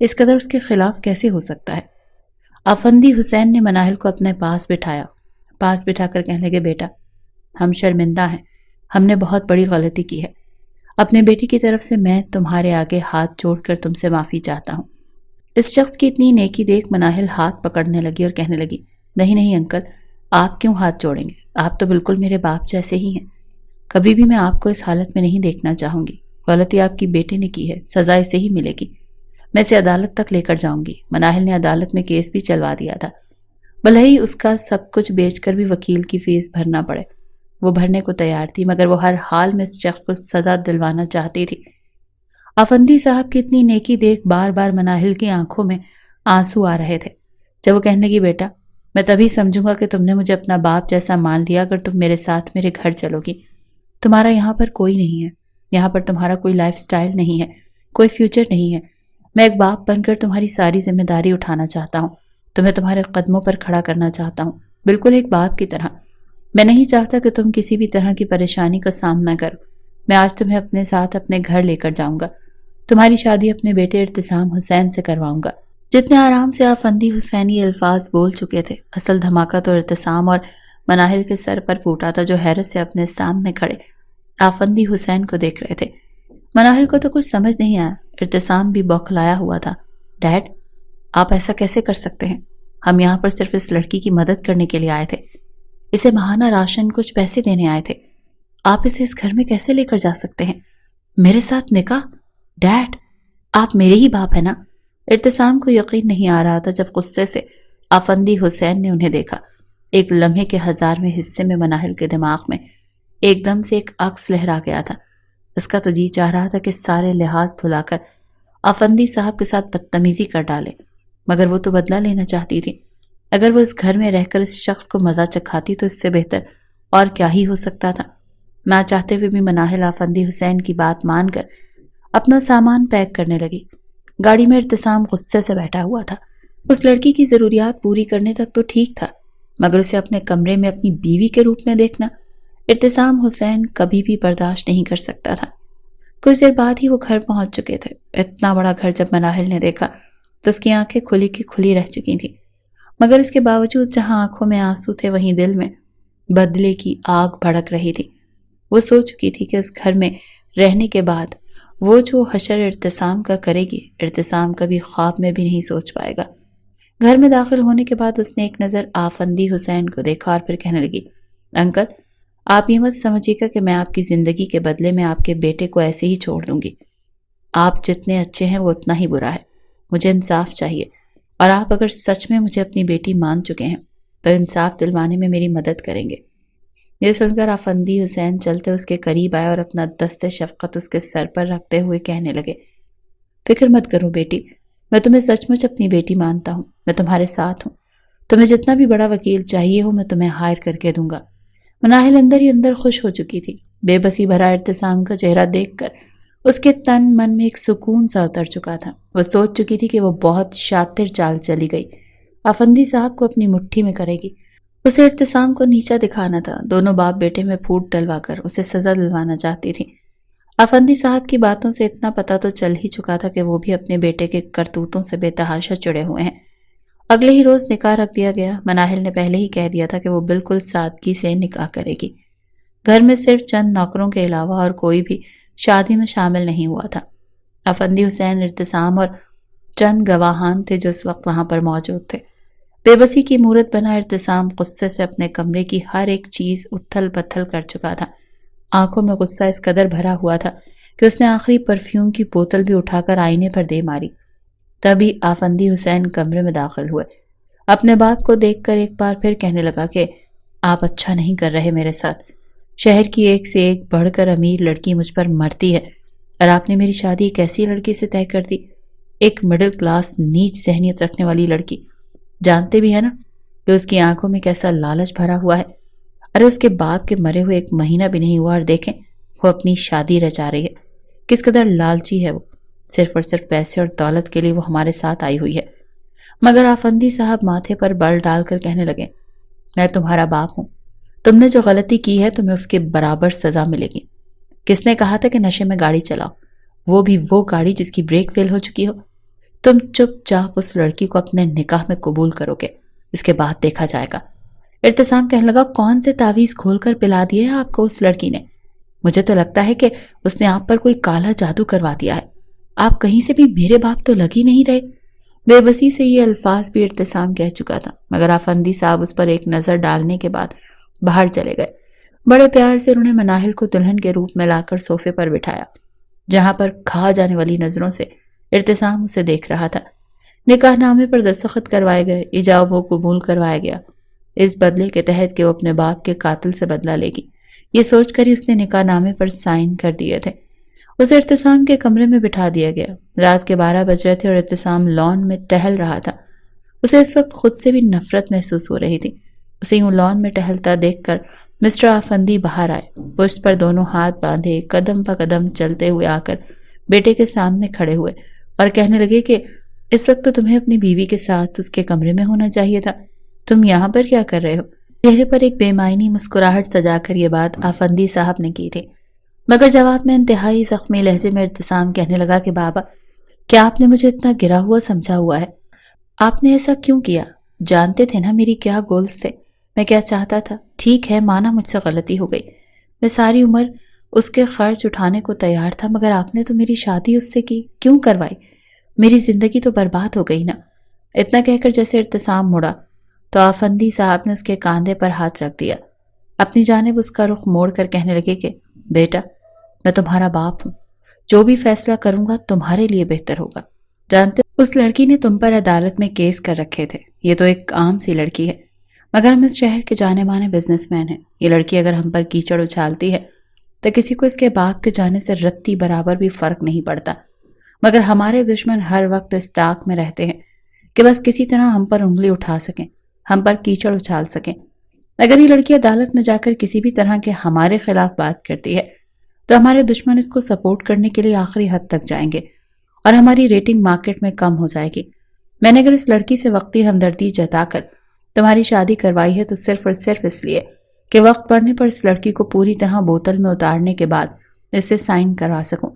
اس قدر اس کے خلاف کیسے ہو سکتا ہے۔ آفندی حسین نے مناہل کو اپنے پاس بٹھا کر کہنے لگے، بیٹا، ہم شرمندہ ہیں، ہم نے بہت بڑی غلطی کی ہے۔ اپنے بیٹی کی طرف سے میں تمہارے آگے ہاتھ جوڑ کر تم سے معافی چاہتا ہوں۔ اس شخص کی اتنی نیکی دیکھ مناہل ہاتھ پکڑنے لگی اور کہنے لگی، نہیں نہیں انکل، آپ کیوں ہاتھ جوڑیں گے؟ آپ تو بالکل میرے باپ جیسے ہی ہیں۔ کبھی بھی میں آپ کو اس حالت میں نہیں دیکھنا چاہوں گی۔ غلطی آپ کی بیٹے نے کی ہے، سزا اسے ہی ملے گی۔ میں اسے عدالت تک لے کر جاؤں گی۔ مناہل نے عدالت میں کیس بھی چلوا دیا تھا، بھلے ہی اس کا سب کچھ بیچ کر بھی وکیل کی فیس بھرنا پڑے۔ وہ بھرنے کو تیار تھی، مگر وہ ہر حال میں اس شخص کو سزا دلوانا چاہتی تھی۔ آفندی صاحب کی اتنی نیکی دیکھ بار بار مناہل کی آنکھوں میں آنسو آ رہے تھے۔ جب وہ کہنے لگی، بیٹا، میں تبھی سمجھوں گا کہ تم نے مجھے اپنا باپ جیسا مان لیا اگر تم میرے ساتھ میرے گھر چلو گی۔ تمہارا یہاں پر کوئی نہیں ہے، یہاں پر تمہارا کوئی لائف سٹائل نہیں ہے، کوئی فیوچر نہیں ہے۔ میں ایک باپ بن کر تمہاری ساری ذمہ داری اٹھانا چاہتا ہوں، تمہیں تمہارے قدموں پر کھڑا کرنا چاہتا ہوں، بالکل ایک باپ کی طرح۔ میں نہیں چاہتا کہ تم کسی بھی طرح کی پریشانی کا سامنا کرو۔ میں آج تمہیں اپنے ساتھ اپنے گھر لے کر جاؤں گا، تمہاری شادی اپنے بیٹے ارتسام حسین سے کرواؤں گا۔ جتنے آرام سے آفندی حسین یہ الفاظ بول چکے تھے، اصل دھماکہ تو ارتسام اور مناہل کے سر پر پھوٹا تھا، جو حیرت سے اپنے سامنے کھڑے آفندی حسین کو دیکھ رہے تھے۔ مناہل کو تو کچھ سمجھ نہیں آیا، ارتسام بھی بوکھلایا ہوا تھا۔ ڈیڈ، آپ ایسا کیسے کر سکتے ہیں؟ ہم یہاں پر صرف اس لڑکی کی مدد کرنے کے لیے آئے تھے، اسے ماہانہ راشن کچھ پیسے دینے آئے تھے، آپ اسے اس گھر میں کیسے لے کر جا سکتے ہیں؟ میرے ساتھ نکاح؟ ڈیڈ، آپ میرے ہی باپ ہیں نا؟ ارتسام کو یقین نہیں آ رہا تھا جب غصے سے آفندی حسین نے انہیں دیکھا۔ ایک لمحے کے 1000ویں حصے میں مناہل کے دماغ میں ایک دم سے ایک عکس لہرا گیا تھا۔ اس کا تو جی چاہ رہا تھا کہ سارے لحاظ بھلا کر آفندی صاحب کے ساتھ بدتمیزی کر ڈالے، مگر وہ تو بدلہ لینا چاہتی تھی۔ اگر وہ اس گھر میں رہ کر اس شخص کو مزہ چکھاتی تو اس سے بہتر اور کیا ہی ہو سکتا تھا۔ نہ چاہتے ہوئے بھی مناہل آفندی حسین کی بات مان کر اپنا سامان پیک کرنے لگی۔ گاڑی میں ارتسام غصے سے بیٹھا ہوا تھا۔ اس لڑکی کی ضروریات پوری کرنے تک تو ٹھیک تھا، مگر اسے اپنے کمرے میں اپنی بیوی کے روپ میں دیکھنا ارتسام حسین کبھی بھی برداشت نہیں کر سکتا تھا۔ کچھ دیر بعد ہی وہ گھر پہنچ چکے تھے۔ اتنا بڑا گھر جب مناہل نے دیکھا تو اس کی آنکھیں کھلی کی کھلی رہ چکی تھیں، مگر اس کے باوجود جہاں آنکھوں میں آنسو تھے وہیں دل میں بدلے کی آگ بھڑک رہی تھی۔ وہ سوچ چکی تھی کہ اس گھر میں رہنے کے بعد وہ جو حشر ارتسام کا کرے گی، ارتسام کبھی خواب میں بھی نہیں سوچ پائے گا۔ گھر میں داخل ہونے کے بعد اس نے ایک نظر آفندی حسین کو دیکھا اور پھر کہنے لگی، انکل، آپ یہ مت سمجھیے گا کہ میں آپ کی زندگی کے بدلے میں آپ کے بیٹے کو ایسے ہی چھوڑ دوں گی۔ آپ جتنے اچھے ہیں وہ اتنا ہی برا ہے، مجھے انصاف چاہیے، اور آپ اگر سچ میں مجھے اپنی بیٹی مان چکے ہیں تو انصاف دلوانے میں میری مدد کریں گے۔ یہ سن کر آفندی حسین چلتے اس کے قریب آئے اور اپنا دست شفقت اس کے سر پر رکھتے ہوئے کہنے لگے، فکر مت کرو بیٹی، میں تمہیں سچ مچ اپنی بیٹی مانتا ہوں، میں تمہارے ساتھ ہوں، تمہیں جتنا بھی بڑا وکیل چاہیے ہو میں تمہیں ہائر کر کے دوں گا۔ مناہل اندر ہی اندر خوش ہو چکی تھی۔ بے بسی بھرا ارتسام کا چہرہ دیکھ کر اس کے تن من میں ایک سکون سا اتر چکا تھا۔ وہ سوچ چکی تھی کہ وہ بہت شاطر چال چلی گئی، آفندی صاحب کو اپنی مٹھی میں کرے گی۔ اسے ارتسام کو نیچا دکھانا تھا، دونوں باپ بیٹے میں پھوٹ ڈلوا کر اسے سزا دلوانا چاہتی تھی۔ آفندی صاحب کی باتوں سے اتنا پتہ تو چل ہی چکا تھا کہ وہ بھی اپنے بیٹے کے کرتوتوں سے بے تحاشا چڑے ہوئے ہیں۔ اگلے ہی روز نکاح رکھ دیا گیا۔ مناہل نے پہلے ہی کہہ دیا تھا کہ وہ بالکل سادگی سے نکاح کرے گی۔ گھر میں صرف چند نوکروں کے علاوہ اور کوئی بھی شادی میں شامل نہیں ہوا تھا۔ آفندی حسین، ارتسام اور چند گواہان تھے جو اس وقت وہاں پر موجود تھے۔ بے بسی کی مورت بنا ارتسام غصے سے اپنے کمرے کی ہر ایک چیز اتھل پتھل کر چکا تھا۔ آنکھوں میں غصہ اس قدر بھرا ہوا تھا کہ اس نے آخری پرفیوم کی بوتل بھی اٹھا کر آئینے پر دے ماری۔ تبھی آفندی حسین کمرے میں داخل ہوئے۔ اپنے باپ کو دیکھ کر ایک بار پھر کہنے لگا کہ آپ اچھا نہیں کر رہے میرے ساتھ۔ شہر کی ایک سے ایک بڑھ کر امیر لڑکی مجھ پر مرتی ہے، اور آپ نے میری شادی ایک ایسی لڑکی سے طے کر دی، ایک مڈل کلاس نیچ ذہنیت رکھنے والی لڑکی۔ جانتے بھی ہے نا کہ اس کی آنکھوں میں کیسا لالچ بھرا ہوا ہے۔ ارے اس کے باپ کے مرے ہوئے ایک مہینہ بھی نہیں ہوا اور دیکھیں وہ اپنی شادی رچا رہی ہے۔ کس قدر لالچی ہے وہ، صرف اور صرف پیسے اور دولت کے لیے وہ ہمارے ساتھ آئی ہوئی ہے۔ مگر آفندی صاحب ماتھے پر بل ڈال کر کہنے لگے، میں تمہارا باپ ہوں، تم نے جو غلطی کی ہے تمہیں اس کے برابر سزا ملے گی۔ کس نے کہا تھا کہ نشے میں گاڑی چلاؤ، وہ بھی وہ گاڑی جس کی بریک فیل ہو چکی ہو؟ تم چپ چاپ اس لڑکی کو اپنے نکاح میں قبول کرو گے، اس کے بعد دیکھا جائے گا۔ ارتسام کہنے لگا، کون سے تعویذ کھول کر پلا دیے ہیں آپ کو اس لڑکی نے؟ مجھے تو لگتا ہے کہ اس نے آپ پر کوئی کالا جادو کروا دیا ہے، آپ کہیں سے بھی میرے باپ تو لگ ہی نہیں رہے۔ بے بسی سے یہ الفاظ بھی ارتسام کہہ چکا تھا، مگر آفندی صاحب اس پر ایک نظر ڈالنے کے بعد باہر چلے گئے۔ بڑے پیار سے انہوں نے مناہل کو دلہن کے روپ میں لا کر صوفے پر بٹھایا، جہاں پر کھا جانے والی نظروں سے ارتسام اسے دیکھ رہا تھا۔ نکاح نامے پر دستخط کروائے گئے، ایجاب و قبول کروایا گیا، اس بدلے کے تحت کہ وہ اپنے باپ کے قاتل سے بدلہ لے گی۔ یہ سوچ کر ہی اس نے نکاح نامے پر سائن کر دیے تھے۔ اسے ارتسام کے کمرے میں بٹھا دیا گیا۔ رات کے 12 بج رہے تھے اور ارتسام لان میں ٹہل رہا تھا۔ اسے اس وقت خود سے بھی نفرت محسوس ہو رہی تھی۔ اسے یوں لان میں ٹہلتا دیکھ کر مسٹر آفندی باہر آئے، پشت پر دونوں ہاتھ باندھے قدم پہ قدم چلتے ہوئے آ کر بیٹے کے سامنے کھڑے ہوئے اور کہنے لگے کہ اس وقت تو تمہیں اپنی بیوی کے ساتھ اس کے کمرے میں ہونا چاہیے تھا، تم یہاں پر کیا کر رہے ہو؟ چہرے پر ایک بے معنی مسکراہٹ سجا کر یہ بات آفندی صاحب نے کی تھی، مگر جواب میں انتہائی زخمی لہجے میں ارتسام کہنے لگا کہ بابا، کیا آپ نے مجھے اتنا گرا ہوا سمجھا ہوا ہے؟ آپ نے ایسا کیوں کیا؟ جانتے تھے نا میری کیا گولز تھے، میں کیا چاہتا تھا؟ ٹھیک ہے، مانا مجھ سے غلطی ہو گئی، میں ساری عمر اس کے خرچ اٹھانے کو تیار تھا، مگر آپ نے تو میری شادی اس سے کی کیوں کروائی؟ میری زندگی تو برباد ہو گئی نا۔ اتنا کہہ کر جیسے ارتسام مڑا تو آفندی صاحب نے اس کے کاندھے پر ہاتھ رکھ دیا، اپنی جانب اس کا رخ موڑ کر کہنے لگے کہ بیٹا، میں تمہارا باپ ہوں، جو بھی فیصلہ کروں گا تمہارے لیے بہتر ہوگا۔ جانتے اس لڑکی نے تم پر عدالت میں کیس کر رکھے تھے، یہ تو ایک عام سی لڑکی ہے، مگر ہم اس شہر کے جانے مانے بزنس مین ہیں، یہ لڑکی اگر ہم پر کیچڑ اچھالتی ہے تو کسی کو اس کے باپ کے جانے سے رتی برابر بھی فرق نہیں پڑتا، مگر ہمارے دشمن ہر وقت اس طاق میں رہتے ہیں کہ بس کسی طرح ہم پر انگلی اٹھا سکیں، ہم پر کیچڑ اچھال سکیں۔ اگر یہ لڑکی عدالت میں جا کر کسی بھی طرح کے ہمارے خلاف بات کرتی ہے تو ہمارے دشمن اس کو سپورٹ کرنے کے لیے آخری حد تک جائیں گے اور ہماری ریٹنگ مارکیٹ میں کم ہو جائے گی۔ میں نے اگر اس لڑکی سے وقتی ہمدردی جتا کر تمہاری شادی کروائی ہے تو صرف اور صرف اس لیے کہ وقت پڑنے پر اس لڑکی کو پوری طرح بوتل میں اتارنے کے بعد اس سے سائن کروا سکوں۔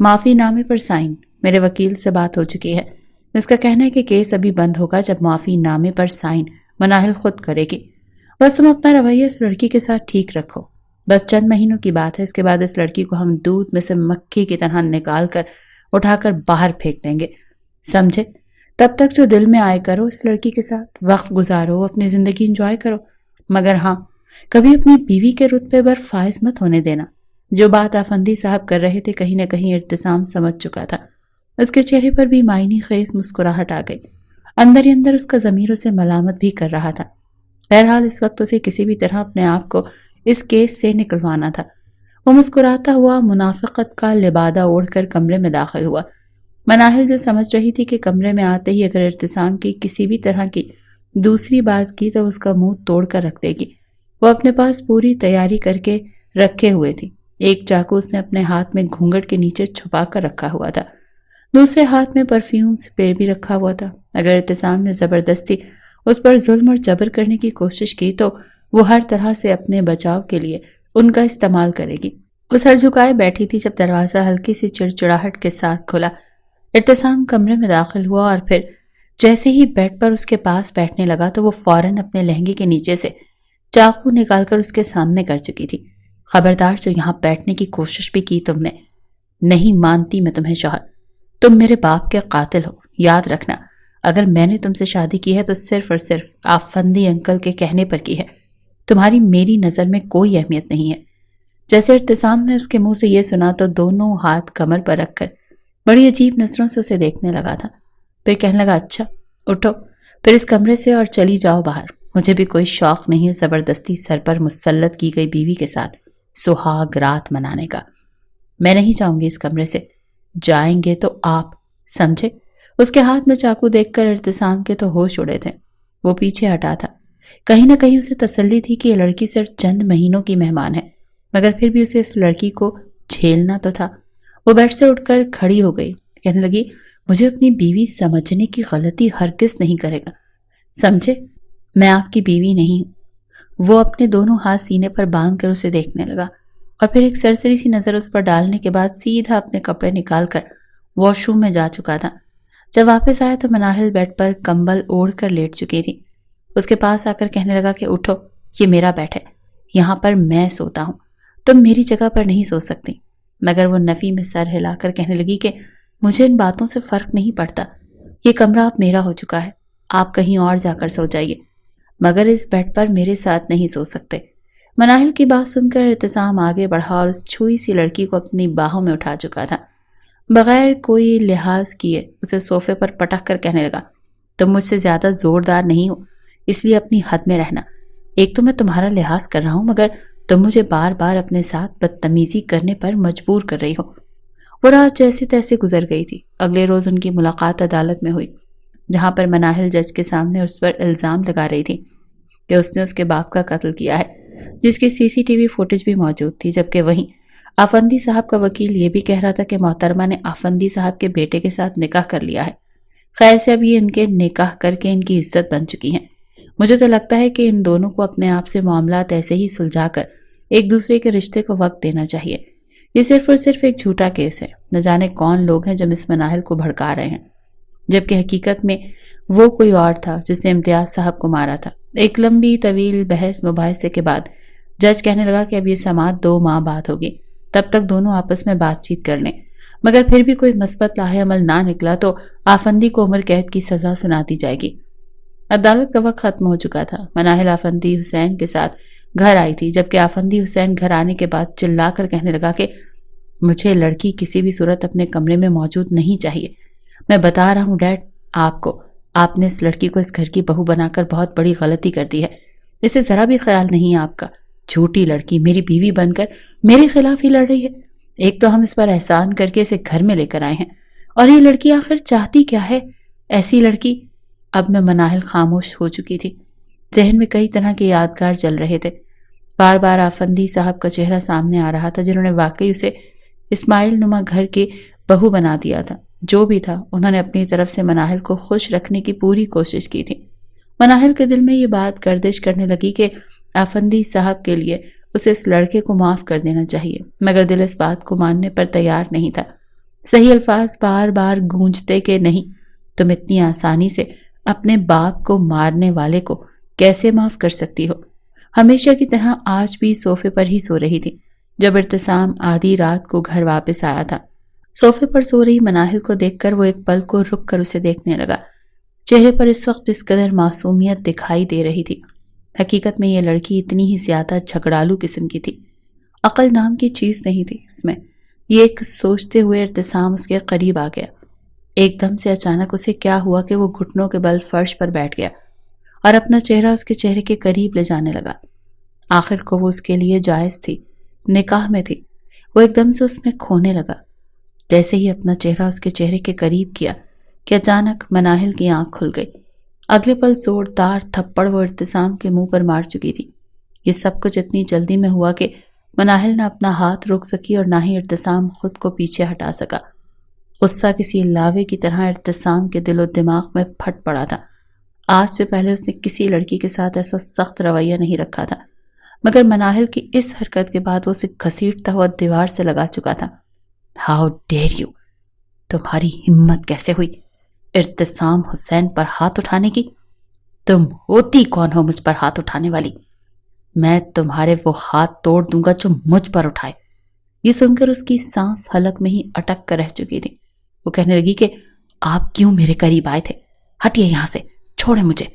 معافی نامے پر سائن میرے وکیل سے بات ہو چکی ہے، اس کا کہنا ہے کہ کیس ابھی بند ہوگا جب معافی نامے پر سائن مناہل خود کرے گی۔ بس تم اپنا رویہ اس لڑکی کے ساتھ ٹھیک رکھو، بس چند مہینوں کی بات ہے، اس کے بعد اس لڑکی کو ہم دودھ میں سے مکھی کی طرح نکال کر اٹھا کر باہر پھینک دیں گے، سمجھے؟ تب تک جو دل میں آئے کرو اس لڑکی کے ساتھ، وقت گزارو، اپنی زندگی انجوائے کرو، مگر ہاں کبھی اپنی بیوی کے رتبے پر فائز مت ہونے دینا۔ جو بات آفندی صاحب کر رہے تھے کہیں نہ کہیں ارتسام سمجھ چکا تھا، اس کے چہرے پر بھی معنی خیز مسکراہٹ آ گئی، اندر ہی اندر اس کا ضمیر اسے ملامت بھی کر رہا تھا۔ بہرحال اس وقت اسے کسی بھی طرح اپنے آپ کو اس کیس سے نکلوانا تھا۔ وہ مسکراتا ہوا منافقت کا لبادہ اوڑھ کر کمرے میں داخل ہوا۔ مناہل جو سمجھ رہی تھی کہ کمرے میں آتے ہی اگر ارتسام کی کسی بھی طرح کی دوسری بات کی تو اس کا منہ توڑ کر رکھ دے گی، وہ اپنے پاس پوری تیاری کر کے رکھے ہوئے تھی۔ ایک چاقو اس نے اپنے ہاتھ میں گھونگھٹ کے نیچے چھپا کر رکھا ہوا تھا، دوسرے ہاتھ میں پرفیوم اسپرے بھی رکھا ہوا تھا۔ اگر ارتسام نے زبردستی اس پر ظلم اور جبر کرنے کی کوشش کی تو وہ ہر طرح سے اپنے بچاؤ کے لیے ان کا استعمال کرے گی۔ وہ سر جھکائے بیٹھی تھی جب دروازہ ہلکی سی چڑچڑاہٹ کے ساتھ کھلا۔ ارتسام کمرے میں داخل ہوا اور پھر جیسے ہی بیڈ پر اس کے پاس بیٹھنے لگا تو وہ فوراً اپنے لہنگے کے نیچے سے چاقو نکال کر اس کے سامنے کر چکی تھی۔ خبردار جو یہاں بیٹھنے کی کوشش بھی کی تم نے، نہیں مانتی میں تمہیں شوہر، تم میرے باپ کے قاتل ہو، یاد رکھنا۔ اگر میں نے تم سے شادی کی ہے تو صرف اور صرف آفندی انکل کے کہنے پر کی ہے، تمہاری میری نظر میں کوئی اہمیت نہیں ہے۔ جیسے ارتسام نے اس کے منہ سے یہ سنا تو دونوں ہاتھ کمر پر رکھ کر بڑی عجیب نظروں سے اسے دیکھنے لگا تھا، پھر کہنے لگا اچھا اٹھو پھر اس کمرے سے اور چلی جاؤ باہر، مجھے بھی کوئی شوق نہیں زبردستی سر پر مسلط کی گئی بیوی کے ساتھ سہاگ رات منانے کا۔ میں نہیں جاؤں گی اس کمرے سے، جائیں گے تو آپ، سمجھے؟ اس کے ہاتھ میں چاقو دیکھ کر ارتسام کے تو ہوش اڑے تھے، وہ پیچھے ہٹا تھا۔ کہیں نہ کہیں اسے تسلی تھی کہ یہ لڑکی صرف چند مہینوں کی مہمان ہے، مگر پھر بھی اسے اس لڑکی کو جھیلنا تو تھا۔ وہ بیڈ سے اٹھ کر کھڑی ہو گئی، کہنے لگی مجھے اپنی بیوی سمجھنے کی غلطی ہرگز نہیں کرے گا، سمجھے؟ میں آپ کی بیوی نہیں ہوں۔ وہ اپنے دونوں ہاتھ سینے پر باندھ کر اسے دیکھنے لگا اور پھر ایک سرسری سی نظر اس پر ڈالنے کے بعد سیدھا اپنے کپڑے نکال کر واش روم میں جا چکا تھا۔ جب واپس آیا تو مناہل بیڈ پر کمبل اوڑھ کر لیٹ چکی تھی۔ اس کے پاس آ کر کہنے لگا کہ اٹھو، یہ میرا بیڈ ہے، یہاں پر میں سوتا ہوں، تم میری جگہ پر نہیں سو سکتی۔ مگر وہ نفی میں سر ہلا کر کہنے لگی کہ مجھے ان باتوں سے فرق نہیں پڑتا، یہ کمرہ اب میرا ہو چکا ہے، آپ کہیں اور جا کر سو جائیے، مگر اس بیڈ پر میرے ساتھ نہیں سو سکتے۔ مناہل کی بات سن کر ارتسام آگے بڑھا اور اس چھوئی سی لڑکی کو اپنی باہوں میں اٹھا چکا تھا۔ بغیر کوئی لحاظ کیے اسے صوفے پر پٹک کر کہنے لگا تم مجھ سے زیادہ زوردار نہیں ہو، اس لیے اپنی حد میں رہنا۔ ایک تو میں تمہارا لحاظ کر رہا ہوں مگر تم مجھے بار بار اپنے ساتھ بدتمیزی کرنے پر مجبور کر رہی ہو۔ وہ رات جیسے تیسے گزر گئی تھی۔ اگلے روز ان کی ملاقات عدالت میں ہوئی، جہاں پر مناہل جج کے سامنے اس پر الزام لگا رہی تھی کہ اس نے اس کے باپ کا قتل کیا ہے، جس کی سی سی ٹی وی فوٹیج بھی موجود تھی، جبکہ وہیں آفندی صاحب کا وکیل یہ بھی کہہ رہا تھا کہ محترمہ نے آفندی صاحب کے بیٹے کے ساتھ نکاح کر لیا ہے۔ خیر سے اب یہ ان کے نکاح کر کے ان کی عزت بن چکی ہیں۔ مجھے تو لگتا ہے کہ ان دونوں کو اپنے آپ سے معاملات ایسے ہی سلجھا کر ایک دوسرے کے رشتے کو وقت دینا چاہیے۔ یہ صرف اور صرف ایک جھوٹا کیس ہے۔ نہ جانے کون لوگ ہیں جو مس مناہل کو بھڑکا رہے ہیں، جبکہ حقیقت میں وہ کوئی اور تھا جس نے امتیاز صاحب کو مارا تھا۔ ایک لمبی طویل بحث مباحثے کے بعد جج کہنے لگا کہ اب یہ سماعت 2 ماہ بعد ہوگی، تب تک دونوں آپس میں بات چیت کر لیں۔ مگر پھر بھی کوئی مثبت لاہ عمل نہ نکلا تو آفندی کو عمر قید کی سزا سنا دی جائے گی۔ عدالت کا وقت ختم ہو چکا تھا۔ مناہل آفندی حسین کے ساتھ گھر آئی تھی، جبکہ آفندی حسین گھر آنے کے بعد چلا کر کہنے لگا کہ مجھے لڑکی کسی بھی صورت اپنے کمرے میں موجود نہیں چاہیے۔ میں بتا رہا ہوں ڈیڈ آپ کو، آپ نے اس لڑکی کو اس گھر کی بہو بنا کر بہت بڑی غلطی کر دی ہے۔ اسے ذرا بھی خیال نہیں ہے آپ کا۔ جھوٹی لڑکی میری بیوی بن کر میرے خلاف ہی لڑ رہی ہے۔ ایک تو ہم اس پر احسان کر کے اسے گھر میں لے کر آئے ہیں، اور یہ لڑکی آخر چاہتی کیا ہے؟ ایسی لڑکی… اب میں مناہل خاموش ہو چکی تھی۔ ذہن میں کئی طرح کے یادگار چل رہے تھے۔ بار بار آفندی صاحب کا چہرہ سامنے آ رہا تھا، جنہوں نے واقعی اسے اسماعیل نما گھر کے بہو بنا دیا تھا۔ جو بھی تھا، انہوں نے اپنی طرف سے مناہل کو خوش رکھنے کی پوری کوشش کی تھی۔ مناہل کے دل میں یہ بات گردش کرنے لگی کہ آفندی صاحب کے لیے اسے اس لڑکے کو معاف کر دینا چاہیے، مگر دل اس بات کو ماننے پر تیار نہیں تھا۔ صحیح الفاظ بار بار گونجتے کہ نہیں، تم اتنی آسانی سے اپنے باپ کو مارنے والے کو کیسے معاف کر سکتی ہو؟ ہمیشہ کی طرح آج بھی صوفے پر ہی سو رہی تھی جب ارتسام آدھی رات کو گھر واپس آیا تھا۔ صوفے پر سو رہی مناہل کو دیکھ کر وہ ایک پل کو رک کر اسے دیکھنے لگا۔ چہرے پر اس وقت اس قدر معصومیت دکھائی دے رہی تھی۔ حقیقت میں یہ لڑکی اتنی ہی زیادہ جھگڑالو قسم کی تھی۔ عقل نام کی چیز نہیں تھی اس میں۔ یہ ایک سوچتے ہوئے ارتسام اس کے قریب آ گیا۔ ایک دم سے اچانک اسے کیا ہوا کہ وہ گھٹنوں کے بل فرش پر بیٹھ گیا اور اپنا چہرہ اس کے چہرے کے قریب لے جانے لگا۔ آخر کو وہ اس کے لیے جائز تھی، نکاح میں تھی۔ وہ ایک دم سے اس میں کھونے لگا۔ جیسے ہی اپنا چہرہ اس کے چہرے کے قریب کیا کہ اچانک مناہل کی آنکھ کھل گئی۔ اگلے پل زوردار تھپڑ وہ ارتسام کے منہ پر مار چکی تھی۔ یہ سب کچھ اتنی جلدی میں ہوا کہ مناہل نہ اپنا ہاتھ روک سکی اور نہ ہی ارتسام خود کو پیچھے ہٹا سکا۔ غصہ کسی لاوے کی طرح ارتسام کے دل و دماغ میں پھٹ پڑا تھا۔ آج سے پہلے اس نے کسی لڑکی کے ساتھ ایسا سخت رویہ نہیں رکھا تھا، مگر مناہل کی اس حرکت کے بعد وہ اسے گھسیٹتا ہوا دیوار سے لگا چکا تھا۔ How dare you! تمہاری ہمت کیسے ہوئی ارتسام حسین پر ہاتھ اٹھانے کی؟ تم ہوتی کون ہو مجھ پر ہاتھ اٹھانے والی؟ میں تمہارے وہ ہاتھ توڑ دوں گا جو مجھ پر اٹھائے۔ یہ سن کر اس کی سانس حلق میں ہی اٹک کر رہ چکی تھی۔ وہ کہنے لگی کہ آپ کیوں میرے قریب آئے تھے؟ ہٹیے یہاں سے، چھوڑے مجھے۔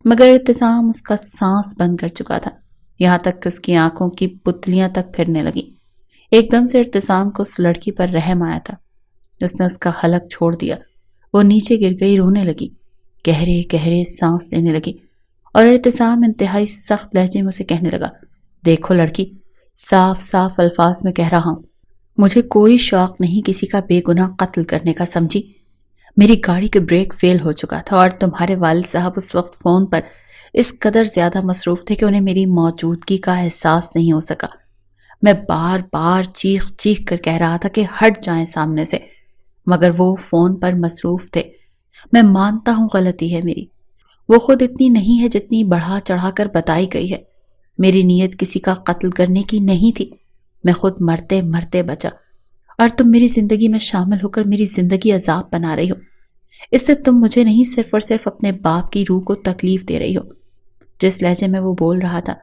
مگر ارتسام اس کا سانس بند کر چکا تھا، یہاں تک کہ اس کی آنکھوں کی پتلیاں تک پھرنے لگی۔ ایک دم سے ارتسام کو اس لڑکی پر رحم آیا تھا۔ اس نے اس کا حلق چھوڑ دیا۔ وہ نیچے گر گئی، رونے لگی، گہرے گہرے سانس لینے لگی، اور ارتسام انتہائی سخت لہجے میں اسے کہنے لگا، دیکھو لڑکی، صاف صاف الفاظ میں کہہ رہا ہوں، مجھے کوئی شوق نہیں کسی کا بے گناہ قتل کرنے کا، سمجھی؟ میری گاڑی کے بریک فیل ہو چکا تھا اور تمہارے والد صاحب اس وقت فون پر اس قدر زیادہ مصروف تھے کہ انہیں میری موجودگی کا احساس نہیں ہو سکا۔ میں بار بار چیخ چیخ کر کہہ رہا تھا کہ ہٹ جائیں سامنے سے، مگر وہ فون پر مصروف تھے۔ میں مانتا ہوں غلطی ہے میری، وہ خود اتنی نہیں ہے جتنی بڑھا چڑھا کر بتائی گئی ہے۔ میری نیت کسی کا قتل کرنے کی نہیں تھی، میں خود مرتے مرتے بچا، اور تم میری زندگی میں شامل ہو کر میری زندگی عذاب بنا رہی ہو۔ اس سے تم مجھے نہیں، صرف اور صرف اپنے باپ کی روح کو تکلیف دے رہی ہو۔ جس لہجے میں وہ بول رہا تھا،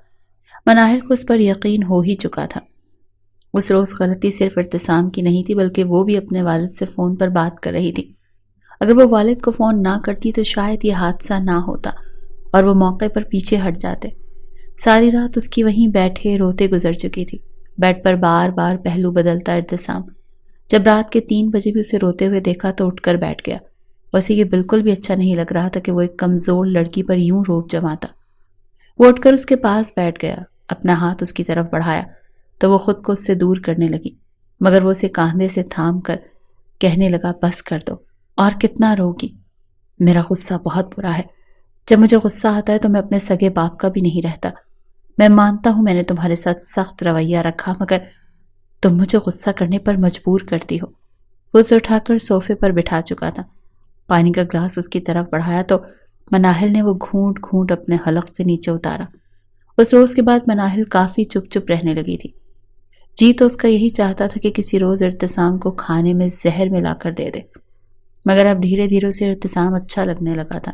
مناہل کو اس پر یقین ہو ہی چکا تھا۔ اس روز غلطی صرف ارتسام کی نہیں تھی، بلکہ وہ بھی اپنے والد سے فون پر بات کر رہی تھی۔ اگر وہ والد کو فون نہ کرتی تو شاید یہ حادثہ نہ ہوتا اور وہ موقع پر پیچھے ہٹ جاتے۔ ساری رات اس کی وہیں بیٹھے روتے گزر چکی تھی، بیڈ پر بار بار پہلو بدلتا ارتسام۔ جب رات کے 3 بجے بھی اسے روتے ہوئے دیکھا تو اٹھ کر بیٹھ گیا۔ اسے یہ بالکل بھی اچھا نہیں لگ رہا تھا کہ وہ ایک کمزور لڑکی پر یوں روپ جماتا۔ وہ اٹھ کر اس کے پاس بیٹھ گیا، اپنا ہاتھ اس کی طرف بڑھایا تو وہ خود کو اس سے دور کرنے لگی، مگر وہ اسے کاندھے سے تھام کر کہنے لگا، بس کر دو، اور کتنا روگی؟ میرا غصہ بہت برا ہے، جب مجھے غصہ آتا ہے تو میں اپنے سگے باپ کا بھی نہیں رہتا۔ میں مانتا ہوں میں نے تمہارے ساتھ سخت رویہ رکھا، مگر تم مجھے غصہ کرنے پر مجبور کرتی ہو۔ وہ اسے اٹھا کر صوفے پر بٹھا چکا تھا۔ پانی کا گلاس اس کی طرف بڑھایا تو مناہل نے وہ گھونٹ گھونٹ اپنے حلق سے نیچے اتارا۔ اس روز کے بعد مناہل کافی چپ چپ رہنے لگی تھی۔ جی تو اس کا یہی چاہتا تھا کہ کسی روز ارتسام کو کھانے میں زہر ملا کر دے دے، مگر اب دھیرے دھیرے اسے ارتسام اچھا لگنے لگا تھا۔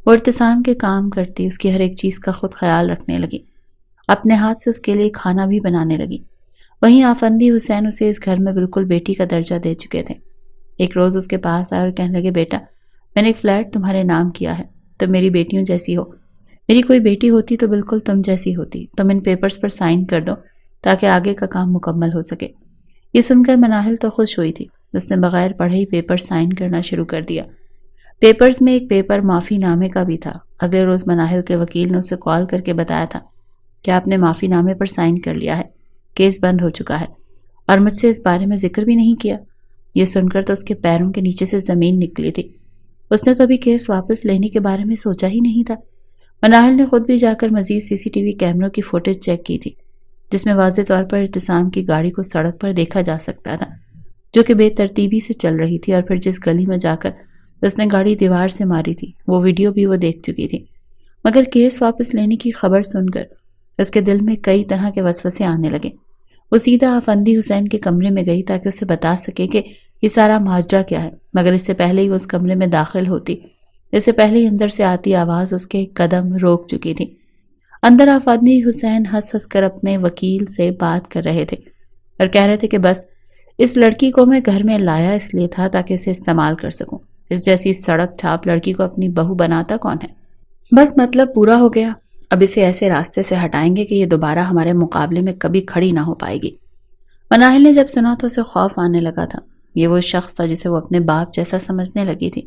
وہ ارتسام کے کام کرتی، اس کی ہر ایک چیز کا خود خیال رکھنے لگی، اپنے ہاتھ سے اس کے لیے کھانا بھی بنانے لگی۔ وہیں آفندی حسین اسے اس گھر میں بالکل بیٹی کا درجہ دے چکے تھے۔ ایک روز اس کے پاس آئے اور کہنے لگے، بیٹا میں نے ایک فلیٹ تمہارے نام کیا ہے، تم میری بیٹیوں جیسی ہو، میری کوئی بیٹی ہوتی تو بالکل تم جیسی ہوتی، تم ان پیپرز پر سائن کر دو تاکہ آگے کا کام مکمل ہو سکے۔ یہ سن کر مناہل تو خوش ہوئی تھی، اس نے بغیر پڑھے ہی پیپر سائن کرنا شروع کر دیا۔ پیپرز میں ایک پیپر معافی نامے کا بھی تھا۔ اگلے روز مناہل کے وکیل نے اسے کال کر کے بتایا تھا کہ آپ نے معافی نامے پر سائن کر لیا ہے، کیس بند ہو چکا ہے، اور مجھ سے اس بارے میں ذکر بھی نہیں کیا۔ یہ سن کر تو اس کے پیروں کے نیچے سے زمین نکلی تھی۔ اس نے تو ابھی کیس واپس لینے کے بارے میں سوچا ہی نہیں تھا۔ مناہل نے خود بھی جا کر مزید CCTV کیمروں کی فوٹیج چیک کی تھی، جس میں واضح طور پر ارتسام کی گاڑی کو سڑک پر دیکھا جا سکتا تھا، جو کہ بے ترتیبی سے چل رہی تھی، اور پھر جس گلی میں جا کر اس نے گاڑی دیوار سے ماری تھی وہ ویڈیو بھی وہ دیکھ چکی تھی۔ مگر کیس واپس لینے کی خبر سن کر اس کے دل میں کئی طرح کے وسوسے آنے لگے۔ وہ سیدھا آفندی حسین کے کمرے میں گئی تاکہ اسے بتا سکے کہ یہ سارا ماجرا کیا ہے، مگر اس سے پہلے ہی وہ اس کمرے میں داخل ہوتی، اس سے پہلے ہی اندر سے آتی آواز اس کے قدم روک چکی تھی۔ اندر آفندی حسین ہنس ہنس کر اپنے وکیل سے بات کر رہے تھے اور کہہ رہے تھے کہ بس اس لڑکی کو میں گھر میں لایا اس لیے تھا تاکہ اسے استعمال کر سکوں، اس جیسی سڑک چھاپ لڑکی کو اپنی بہو بناتا کون ہے؟ بس مطلب پورا ہو گیا، اب اسے ایسے راستے سے ہٹائیں گے کہ یہ دوبارہ ہمارے مقابلے میں کبھی کھڑی نہ ہو پائے گی۔ مناہل نے جب سنا تو اسے خوف آنے لگا تھا۔ یہ وہ شخص تھا جسے وہ اپنے باپ جیسا سمجھنے لگی تھی،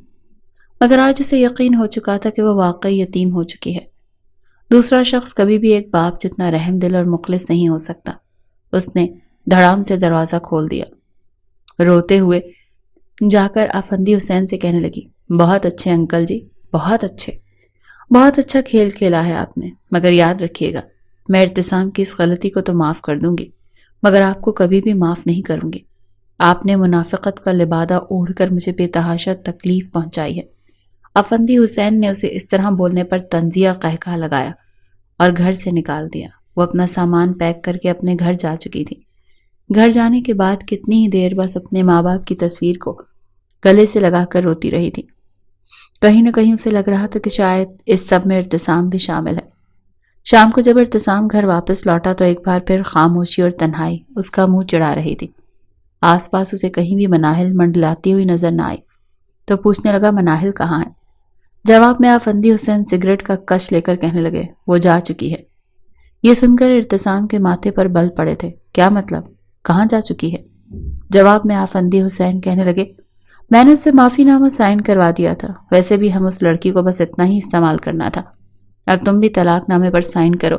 مگر آج اسے یقین ہو چکا تھا کہ وہ واقعی یتیم ہو چکی ہے۔ دوسرا شخص کبھی بھی ایک باپ جتنا رحم دل اور مخلص نہیں ہو سکتا۔ اس نے دھڑام سے دروازہ کھول دیا، روتے ہوئے جا کر آفندی حسین سے کہنے لگی، بہت اچھے انکل جی، بہت اچھے، بہت اچھا کھیل کھیلا ہے آپ نے، مگر یاد رکھیے گا میں ارتسام کی اس غلطی کو تو معاف کر دوں گی، مگر آپ کو کبھی بھی معاف نہیں کروں گی۔ آپ نے منافقت کا لبادہ اوڑھ کر مجھے بے تحاشا تکلیف پہنچائی ہے۔ آفندی حسین نے اسے اس طرح بولنے پر طنزیہ قہقہ لگایا اور گھر سے نکال دیا۔ وہ اپنا سامان پیک کر کے اپنے گھر جا چکی تھی۔ گھر جانے کے بعد کتنی ہی دیر بس اپنے ماں باپ کی تصویر کو گلے سے لگا کر روتی رہی تھی۔ کہیں نہ کہیں اسے لگ رہا تھا کہ شاید اس سب میں ارتسام بھی شامل ہے۔ شام کو جب ارتسام گھر واپس لوٹا تو ایک بار پھر خاموشی اور تنہائی اس کا منہ چڑھا رہی تھی۔ آس پاس اسے کہیں بھی مناہل منڈلاتی ہوئی نظر نہ آئی تو پوچھنے لگا، مناہل کہاں ہے؟ جواب میں آفندی حسین سگریٹ کا کش لے کر کہنے لگے، وہ جا چکی ہے۔ یہ سن کر ارتسام کے ماتھے پر بل پڑے تھے۔ کیا مطلب؟ کہاں جا چکی ہے؟ جواب میں آفندی حسین کہنے لگے، میں نے اس سے معافی نامہ سائن کروا دیا تھا، ویسے بھی ہم اس لڑکی کو بس اتنا ہی استعمال کرنا تھا، اب تم بھی طلاق نامے پر سائن کرو،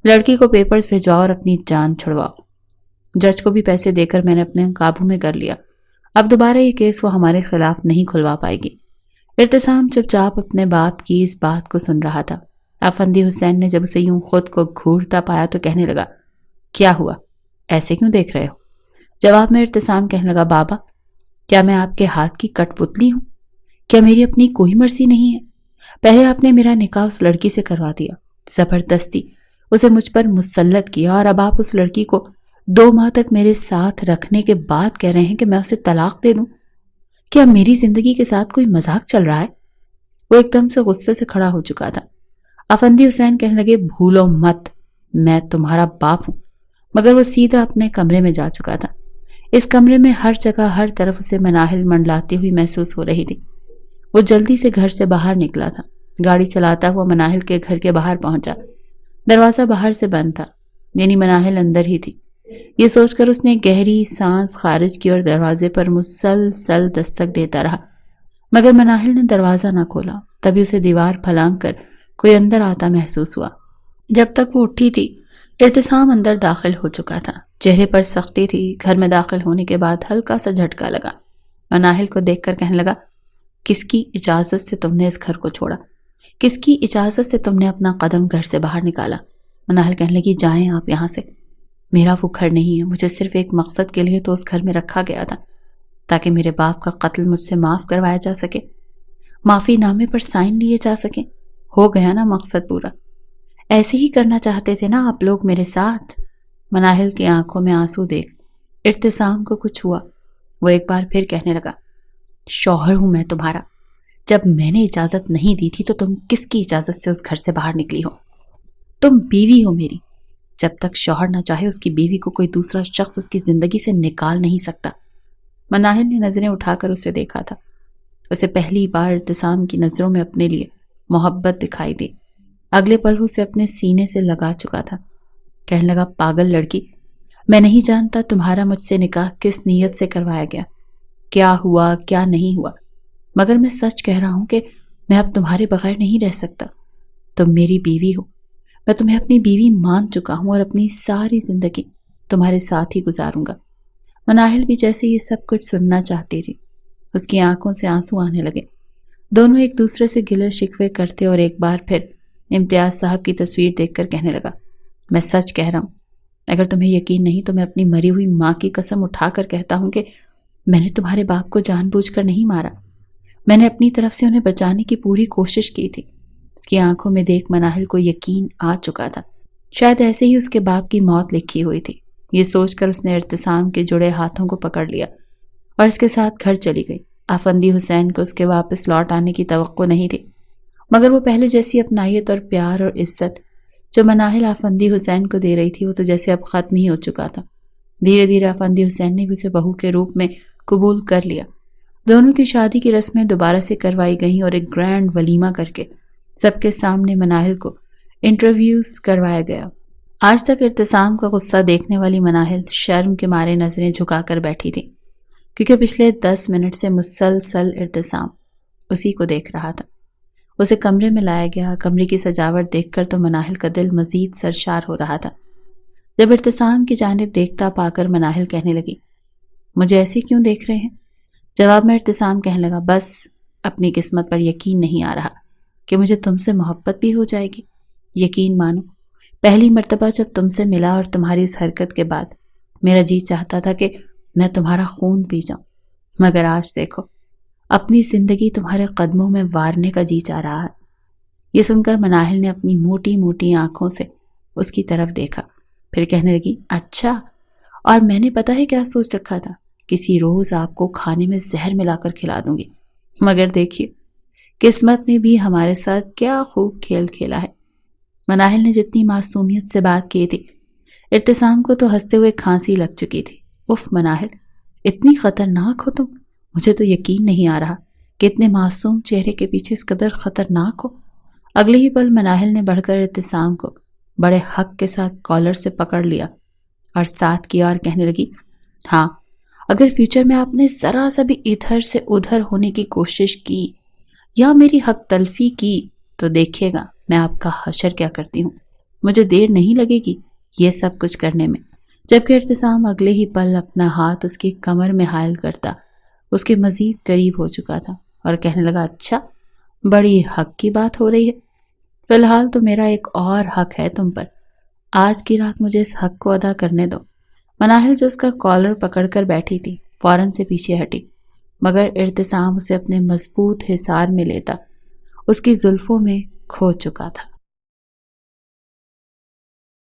لڑکی کو پیپرز بھجواؤ اور اپنی جان چھڑواؤ۔ جج کو بھی پیسے دے کر میں نے اپنے قابو میں کر لیا، اب دوبارہ یہ کیس وہ ہمارے خلاف نہیں کھلوا پائے گی۔ ارتسام چپ چاپ اپنے باپ کی اس بات کو سن رہا تھا۔ آفندی حسین نے جب اسے یوں خود کو گھورتا پایا تو کہنے لگا، کیا ہوا؟ ایسے کیوں دیکھ رہے ہو؟ جواب میں ارتسام کہنے لگا، بابا کیا میں آپ کے ہاتھ کی کٹ پتلی ہوں؟ کیا میری اپنی کوئی مرضی نہیں ہے؟ پہلے آپ نے میرا نکاح اس لڑکی سے کروا دیا، زبردستی اسے مجھ پر مسلط کیا، اور اب آپ اس لڑکی کو 2 ماہ تک میرے ساتھ رکھنے کے بعد کہہ رہے ہیں کہ میں اسے طلاق دے دوں؟ کیا میری زندگی کے ساتھ کوئی مذاق چل رہا ہے؟ وہ ایک دم سے غصے سے کھڑا ہو چکا تھا۔ آفندی حسین کہنے لگے، بھولو مت میں تمہارا باپ ہوں، مگر وہ سیدھا اپنے کمرے میں جا چکا تھا۔ اس کمرے میں ہر جگہ ہر طرف اسے مناہل منڈلاتی ہوئی محسوس ہو رہی تھی۔ وہ جلدی سے گھر سے باہر نکلا تھا، گاڑی چلاتا ہوا مناہل کے گھر کے باہر پہنچا۔ دروازہ باہر سے بند تھا، یعنی مناہل اندر ہی تھی۔ یہ سوچ کر اس نے گہری سانس خارج کی اور دروازے پر مسلسل دستک دیتا رہا، مگر مناہل نے دروازہ نہ کھولا۔ تبھی اسے دیوار پھلانگ کر کوئی اندر آتا محسوس ہوا۔ جب تک وہ اٹھی تھی ارتسام اندر داخل ہو چکا تھا، چہرے پر سختی تھی۔ گھر میں داخل ہونے کے بعد ہلکا سا جھٹکا لگا۔ مناہل کو دیکھ کر کہنے لگا، کس کی اجازت سے تم نے اس گھر کو چھوڑا؟ کس کی اجازت سے تم نے اپنا قدم گھر سے باہر نکالا؟ مناہل کہنے لگی، جائیں آپ یہاں سے، میرا وہ گھر نہیں ہے، مجھے صرف ایک مقصد کے لیے تو اس گھر میں رکھا گیا تھا، تاکہ میرے باپ کا قتل مجھ سے معاف کروایا جا سکے، معافی نامے پر سائن لیے جا سکے۔ ہو گیا نا مقصد پورا؟ ایسے ہی کرنا چاہتے تھے نا آپ لوگ میرے ساتھ؟ مناہل کی آنکھوں میں آنسو دیکھ ارتسام کو کچھ ہوا۔ وہ ایک بار پھر کہنے لگا، شوہر ہوں میں تمہارا، جب میں نے اجازت نہیں دی تھی تو تم کس کی اجازت سے اس گھر سے باہر نکلی ہو؟ تم بیوی ہو میری، جب تک شوہر نہ چاہے اس کی بیوی کو کوئی دوسرا شخص اس کی زندگی سے نکال نہیں سکتا۔ مناہل نے نظریں اٹھا کر اسے دیکھا تھا۔ اسے پہلی بار ارتسام کی نظروں میں اپنے لیے محبت دکھائی دی۔ اگلے پل اسے اپنے سینے سے لگا چکا تھا۔ کہنے لگا، پاگل لڑکی، میں نہیں جانتا تمہارا مجھ سے نکاح کس نیت سے کروایا گیا، کیا ہوا کیا نہیں ہوا، مگر میں سچ کہہ رہا ہوں کہ میں اب تمہارے بغیر نہیں رہ سکتا۔ تم میری بیوی ہو، میں تمہیں اپنی بیوی مان چکا ہوں اور اپنی ساری زندگی تمہارے ساتھ ہی گزاروں گا۔ مناہل بھی جیسے یہ سب کچھ سننا چاہتی تھی، اس کی آنکھوں سے آنسو آنے لگے۔ دونوں ایک دوسرے سے گلے شکوے کرتے اور ایک بار پھر امتیاز صاحب کی تصویر دیکھ کر کہنے لگا، میں سچ کہہ رہا ہوں، اگر تمہیں یقین نہیں تو میں اپنی مری ہوئی ماں کی قسم اٹھا کر کہتا ہوں کہ میں نے تمہارے باپ کو جان بوجھ کر نہیں مارا، میں نے اپنی طرف سے انہیں بچانے کی پوری کوشش کی تھی۔ اس کی آنکھوں میں دیکھ مناہل کو یقین آ چکا تھا، شاید ایسے ہی اس کے باپ کی موت لکھی ہوئی تھی۔ یہ سوچ کر اس نے ارتسام کے جڑے ہاتھوں کو پکڑ لیا اور اس کے ساتھ گھر چلی گئی۔ آفندی حسین کو اس کے واپس لوٹ آنے کی توقع نہیں تھی، مگر وہ پہلے جیسی اپنائیت اور پیار اور عزت جو مناہل آفندی حسین کو دے رہی تھی وہ تو جیسے اب ختم ہی ہو چکا تھا۔ دھیرے دھیرے آفندی حسین نے بھی اسے بہو کے روپ میں قبول کر لیا۔ دونوں کی شادی کی رسمیں دوبارہ سے کروائی گئیں اور ایک گرینڈ ولیمہ کر کے سب کے سامنے مناہل کو انٹرویوز کروایا گیا۔ آج تک ارتسام کا غصہ دیکھنے والی مناہل شرم کے مارے نظریں جھکا کر بیٹھی تھی، کیونکہ پچھلے 10 منٹ سے مسلسل ارتسام اسی کو دیکھ رہا تھا۔ اسے کمرے میں لایا گیا۔ کمرے کی سجاوٹ دیکھ کر تو مناہل کا دل مزید سرشار ہو رہا تھا۔ جب ارتسام کی جانب دیکھتا پا کر مناہل کہنے لگی، مجھے ایسے کیوں دیکھ رہے ہیں؟ جواب میں ارتسام کہنے لگا، بس اپنی قسمت پر یقین نہیں آ رہا کہ مجھے تم سے محبت بھی ہو جائے گی۔ یقین مانو، پہلی مرتبہ جب تم سے ملا اور تمہاری اس حرکت کے بعد میرا جی چاہتا تھا کہ میں تمہارا خون پی جاؤں، مگر آج دیکھو اپنی زندگی تمہارے قدموں میں وارنے کا جی چاہ رہا ہے۔ یہ سن کر مناہل نے اپنی موٹی موٹی آنکھوں سے اس کی طرف دیکھا، پھر کہنے لگی، اچھا، اور میں نے پتہ ہے کیا سوچ رکھا تھا؟ کسی روز آپ کو کھانے میں زہر ملا کر کھلا دوں گی، مگر دیکھیے قسمت نے بھی ہمارے ساتھ کیا خوب کھیل کھیلا ہے۔ مناہل نے جتنی معصومیت سے بات کی تھی، ارتسام کو تو ہنستے ہوئے کھانسی لگ چکی تھی۔ اف مناہل، اتنی خطرناک ہو تم، مجھے تو یقین نہیں آ رہا کہ اتنے معصوم چہرے کے پیچھے اس قدر خطرناک ہو۔ اگلے ہی پل مناہل نے بڑھ کر ارتسام کو بڑے حق کے ساتھ کالر سے پکڑ لیا اور ساتھ کیا اور کہنے لگی، ہاں، اگر فیوچر میں آپ نے ذرا سا بھی ادھر سے ادھر ہونے کی کوشش کی یا میری حق تلفی کی تو دیکھیے گا میں آپ کا حشر کیا کرتی ہوں۔ مجھے دیر نہیں لگے گی یہ سب کچھ کرنے میں۔ جبکہ ارتسام اگلے ہی پل اپنا ہاتھ اس کی کمر میں حائل کرتا اس کے مزید قریب ہو چکا تھا اور کہنے لگا، اچھا، بڑی حق کی بات ہو رہی ہے، فی الحال تو میرا ایک اور حق ہے تم پر، آج کی رات مجھے اس حق کو ادا کرنے دو۔ مناہل جو اس کا کالر پکڑ کر بیٹھی تھی فوراً سے پیچھے ہٹی، مگر ارتسام اسے اپنے مضبوط حصار میں لیتا اس کی زلفوں میں کھو چکا تھا۔